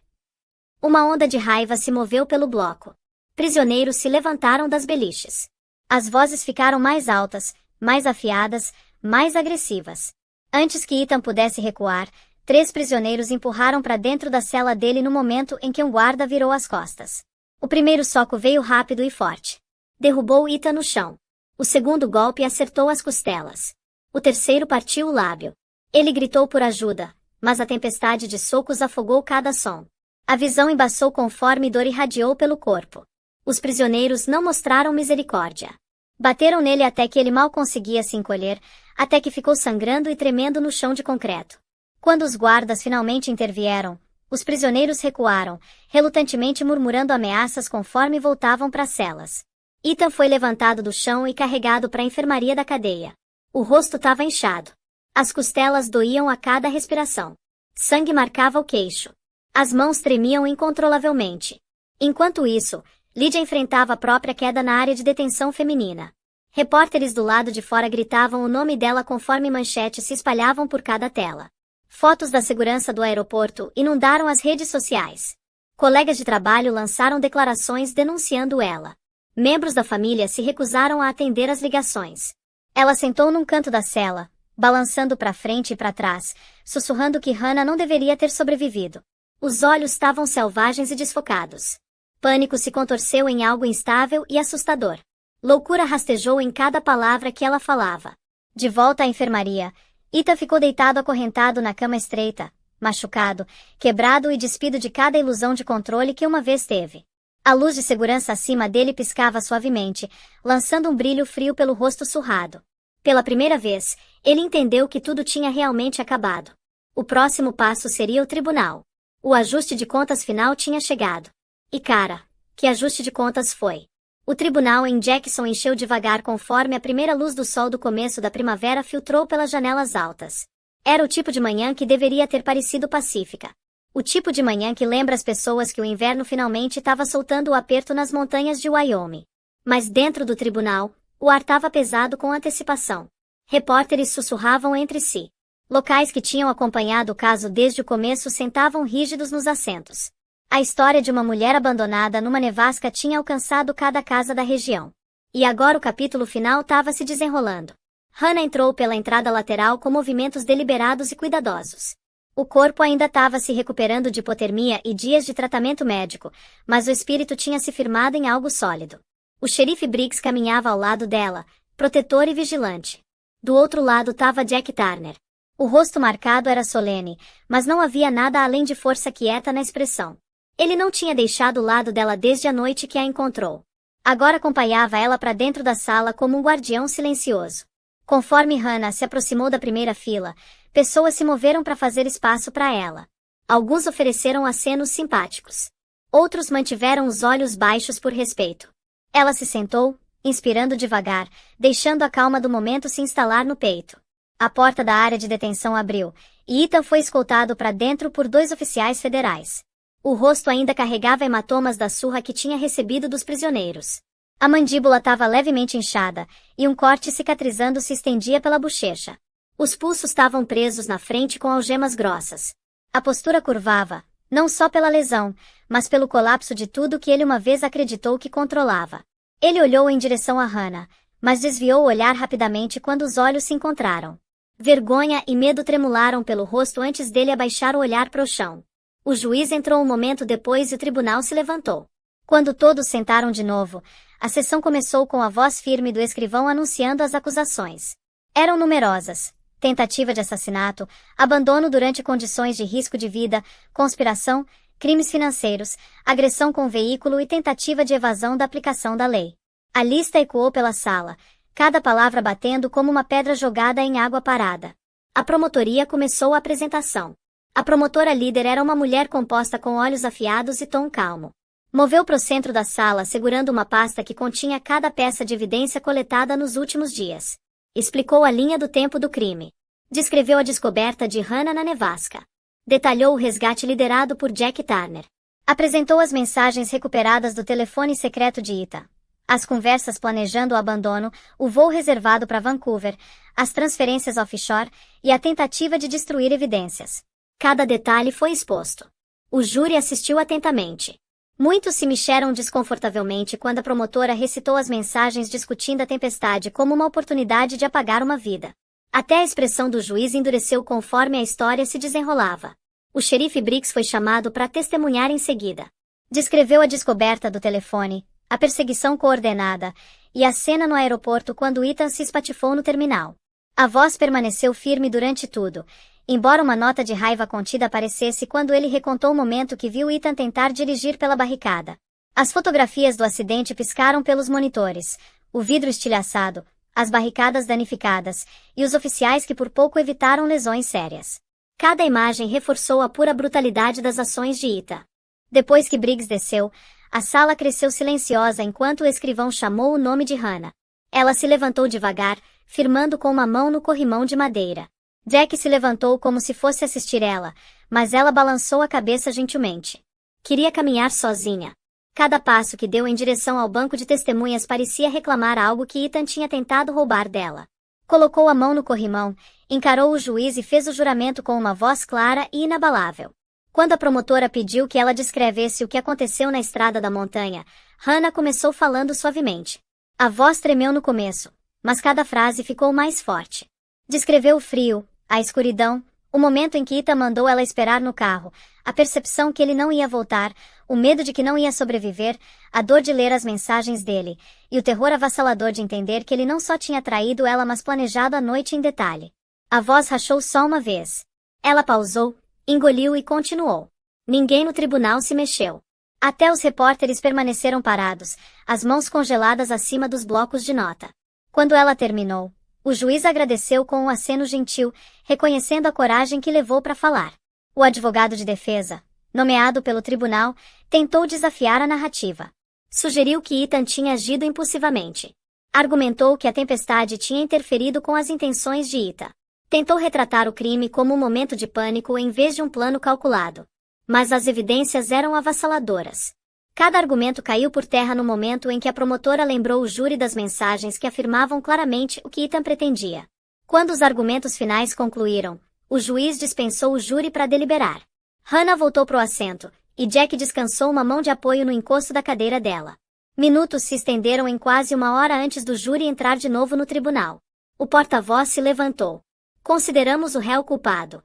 Uma onda de raiva se moveu pelo bloco. Prisioneiros se levantaram das beliches. As vozes ficaram mais altas, mais afiadas, mais agressivas. Antes que Ethan pudesse recuar, 3 prisioneiros empurraram para dentro da cela dele no momento em que um guarda virou as costas. O primeiro soco veio rápido e forte. Derrubou Ethan no chão. O segundo golpe acertou as costelas. O terceiro partiu o lábio. Ele gritou por ajuda, mas a tempestade de socos afogou cada som. A visão embaçou conforme dor irradiou pelo corpo. Os prisioneiros não mostraram misericórdia. Bateram nele até que ele mal conseguia se encolher, até que ficou sangrando e tremendo no chão de concreto. Quando os guardas finalmente intervieram, os prisioneiros recuaram, relutantemente murmurando ameaças conforme voltavam para as celas. Ethan foi levantado do chão e carregado para a enfermaria da cadeia. O rosto estava inchado. As costelas doíam a cada respiração. Sangue marcava o queixo. As mãos tremiam incontrolavelmente. Enquanto isso, Lydia enfrentava a própria queda na área de detenção feminina. Repórteres do lado de fora gritavam o nome dela conforme manchetes se espalhavam por cada tela. Fotos da segurança do aeroporto inundaram as redes sociais. Colegas de trabalho lançaram declarações denunciando ela. Membros da família se recusaram a atender as ligações. Ela sentou num canto da cela, balançando para frente e para trás, sussurrando que Hannah não deveria ter sobrevivido. Os olhos estavam selvagens e desfocados. Pânico se contorceu em algo instável e assustador. Loucura rastejou em cada palavra que ela falava. De volta à enfermaria, Ethan ficou deitado acorrentado na cama estreita, machucado, quebrado e despido de cada ilusão de controle que uma vez teve. A luz de segurança acima dele piscava suavemente, lançando um brilho frio pelo rosto surrado. Pela primeira vez, ele entendeu que tudo tinha realmente acabado. O próximo passo seria o tribunal. O ajuste de contas final tinha chegado. E cara, que ajuste de contas foi! O tribunal em Jackson encheu devagar conforme a primeira luz do sol do começo da primavera filtrou pelas janelas altas. Era o tipo de manhã que deveria ter parecido pacífica. O tipo de manhã que lembra as pessoas que o inverno finalmente estava soltando o aperto nas montanhas de Wyoming. Mas dentro do tribunal, o ar estava pesado com antecipação. Repórteres sussurravam entre si. Locais que tinham acompanhado o caso desde o começo sentavam rígidos nos assentos. A história de uma mulher abandonada numa nevasca tinha alcançado cada casa da região. E agora o capítulo final estava se desenrolando. Hannah entrou pela entrada lateral com movimentos deliberados e cuidadosos. O corpo ainda estava se recuperando de hipotermia e dias de tratamento médico, mas o espírito tinha se firmado em algo sólido. O xerife Briggs caminhava ao lado dela, protetor e vigilante. Do outro lado estava Jack Turner. O rosto marcado era solene, mas não havia nada além de força quieta na expressão. Ele não tinha deixado o lado dela desde a noite que a encontrou. Agora acompanhava ela para dentro da sala como um guardião silencioso. Conforme Hannah se aproximou da primeira fila, pessoas se moveram para fazer espaço para ela. Alguns ofereceram acenos simpáticos. Outros mantiveram os olhos baixos por respeito. Ela se sentou, inspirando devagar, deixando a calma do momento se instalar no peito. A porta da área de detenção abriu, e Ethan foi escoltado para dentro por 2 oficiais federais. O rosto ainda carregava hematomas da surra que tinha recebido dos prisioneiros. A mandíbula estava levemente inchada, e um corte cicatrizando se estendia pela bochecha. Os pulsos estavam presos na frente com algemas grossas. A postura curvava, não só pela lesão, mas pelo colapso de tudo que ele uma vez acreditou que controlava. Ele olhou em direção a Hannah, mas desviou o olhar rapidamente quando os olhos se encontraram. Vergonha e medo tremularam pelo rosto antes dele abaixar o olhar para o chão. O juiz entrou um momento depois e o tribunal se levantou. Quando todos sentaram de novo, a sessão começou com a voz firme do escrivão anunciando as acusações. Eram numerosas: tentativa de assassinato, abandono durante condições de risco de vida, conspiração, crimes financeiros, agressão com veículo e tentativa de evasão da aplicação da lei. A lista ecoou pela sala, cada palavra batendo como uma pedra jogada em água parada. A promotoria começou a apresentação. A promotora líder era uma mulher composta com olhos afiados e tom calmo. Moveu para o centro da sala segurando uma pasta que continha cada peça de evidência coletada nos últimos dias. Explicou a linha do tempo do crime. Descreveu a descoberta de Hannah na nevasca. Detalhou o resgate liderado por Jack Turner. Apresentou as mensagens recuperadas do telefone secreto de Ita. As conversas planejando o abandono, o voo reservado para Vancouver, as transferências offshore e a tentativa de destruir evidências. Cada detalhe foi exposto. O júri assistiu atentamente. Muitos se mexeram desconfortavelmente quando a promotora recitou as mensagens discutindo a tempestade como uma oportunidade de apagar uma vida. Até a expressão do juiz endureceu conforme a história se desenrolava. O xerife Briggs foi chamado para testemunhar em seguida. Descreveu a descoberta do telefone, a perseguição coordenada e a cena no aeroporto quando Ethan se espatifou no terminal. A voz permaneceu firme durante tudo, embora uma nota de raiva contida aparecesse quando ele recontou o momento que viu Ethan tentar dirigir pela barricada. As fotografias do acidente piscaram pelos monitores, o vidro estilhaçado, as barricadas danificadas, e os oficiais que por pouco evitaram lesões sérias. Cada imagem reforçou a pura brutalidade das ações de Ita. Depois que Briggs desceu, a sala cresceu silenciosa enquanto o escrivão chamou o nome de Hannah. Ela se levantou devagar, firmando com uma mão no corrimão de madeira. Jack se levantou como se fosse assistir ela, mas ela balançou a cabeça gentilmente. Queria caminhar sozinha. Cada passo que deu em direção ao banco de testemunhas parecia reclamar algo que Ethan tinha tentado roubar dela. Colocou a mão no corrimão, encarou o juiz e fez o juramento com uma voz clara e inabalável. Quando a promotora pediu que ela descrevesse o que aconteceu na estrada da montanha, Hannah começou falando suavemente. A voz tremeu no começo, mas cada frase ficou mais forte. Descreveu o frio, a escuridão, o momento em que Ita mandou ela esperar no carro, a percepção que ele não ia voltar, o medo de que não ia sobreviver, a dor de ler as mensagens dele, e o terror avassalador de entender que ele não só tinha traído ela mas planejado a noite em detalhe. A voz rachou só uma vez. Ela pausou, engoliu e continuou. Ninguém no tribunal se mexeu. Até os repórteres permaneceram parados, as mãos congeladas acima dos blocos de nota. Quando ela terminou, o juiz agradeceu com um aceno gentil, reconhecendo a coragem que levou para falar. O advogado de defesa, nomeado pelo tribunal, tentou desafiar a narrativa. Sugeriu que Ethan tinha agido impulsivamente. Argumentou que a tempestade tinha interferido com as intenções de Ita. Tentou retratar o crime como um momento de pânico em vez de um plano calculado. Mas as evidências eram avassaladoras. Cada argumento caiu por terra no momento em que a promotora lembrou o júri das mensagens que afirmavam claramente o que Ethan pretendia. Quando os argumentos finais concluíram, o juiz dispensou o júri para deliberar. Hannah voltou para o assento, e Jack descansou uma mão de apoio no encosto da cadeira dela. Minutos se estenderam em quase uma hora antes do júri entrar de novo no tribunal. O porta-voz se levantou. Consideramos o réu culpado.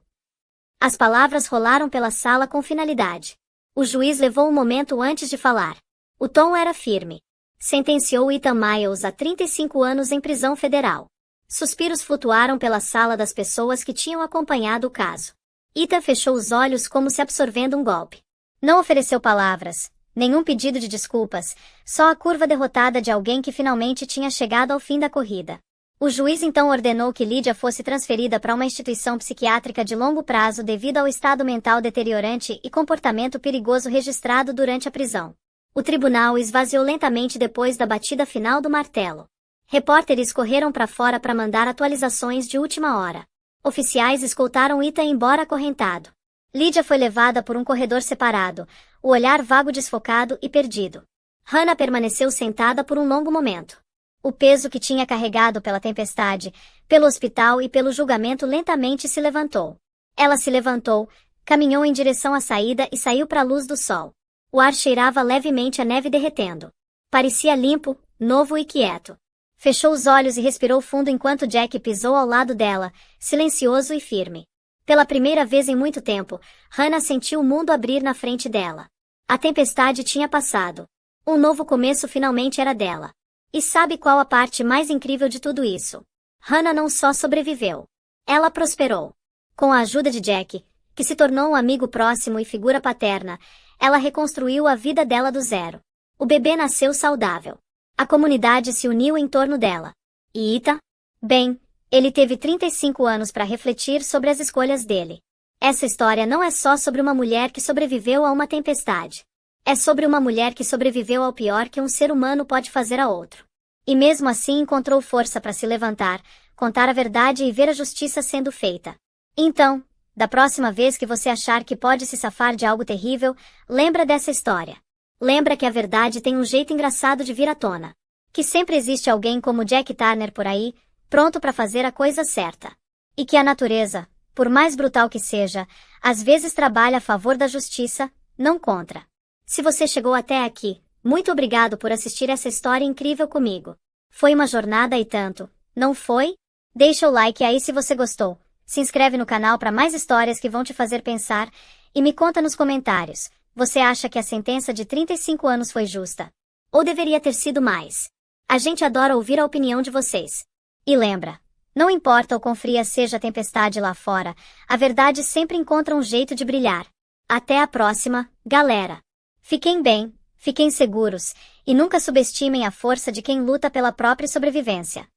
As palavras rolaram pela sala com finalidade. O juiz levou um momento antes de falar. O tom era firme. Sentenciou Ethan Miles a 35 anos em prisão federal. Suspiros flutuaram pela sala das pessoas que tinham acompanhado o caso. Ethan fechou os olhos como se absorvendo um golpe. Não ofereceu palavras, nenhum pedido de desculpas, só a curva derrotada de alguém que finalmente tinha chegado ao fim da corrida. O juiz então ordenou que Lydia fosse transferida para uma instituição psiquiátrica de longo prazo devido ao estado mental deteriorante e comportamento perigoso registrado durante a prisão. O tribunal esvaziou lentamente depois da batida final do martelo. Repórteres correram para fora para mandar atualizações de última hora. Oficiais escoltaram Ethan embora acorrentado. Lídia foi levada por um corredor separado, o olhar vago desfocado e perdido. Hannah permaneceu sentada por um longo momento. O peso que tinha carregado pela tempestade, pelo hospital e pelo julgamento lentamente se levantou. Ela se levantou, caminhou em direção à saída e saiu para a luz do sol. O ar cheirava levemente a neve derretendo. Parecia limpo, novo e quieto. Fechou os olhos e respirou fundo enquanto Jack pisou ao lado dela, silencioso e firme. Pela primeira vez em muito tempo, Hannah sentiu o mundo abrir na frente dela. A tempestade tinha passado. Um novo começo finalmente era dela. E sabe qual a parte mais incrível de tudo isso? Hannah não só sobreviveu. Ela prosperou. Com a ajuda de Jack, que se tornou um amigo próximo e figura paterna, ela reconstruiu a vida dela do zero. O bebê nasceu saudável. A comunidade se uniu em torno dela. E Ita? Bem, ele teve 35 anos para refletir sobre as escolhas dele. Essa história não é só sobre uma mulher que sobreviveu a uma tempestade. É sobre uma mulher que sobreviveu ao pior que um ser humano pode fazer a outro. E mesmo assim encontrou força para se levantar, contar a verdade e ver a justiça sendo feita. Então, da próxima vez que você achar que pode se safar de algo terrível, lembra dessa história. Lembra que a verdade tem um jeito engraçado de vir à tona. Que sempre existe alguém como Jack Turner por aí, pronto para fazer a coisa certa. E que a natureza, por mais brutal que seja, às vezes trabalha a favor da justiça, não contra. Se você chegou até aqui, muito obrigado por assistir essa história incrível comigo. Foi uma jornada e tanto, não foi? Deixa o like aí se você gostou, se inscreve no canal para mais histórias que vão te fazer pensar, e me conta nos comentários, você acha que a sentença de 35 anos foi justa? Ou deveria ter sido mais? A gente adora ouvir a opinião de vocês. E lembra, não importa o quão fria seja a tempestade lá fora, a verdade sempre encontra um jeito de brilhar. Até a próxima, galera! Fiquem bem, fiquem seguros, e nunca subestimem a força de quem luta pela própria sobrevivência.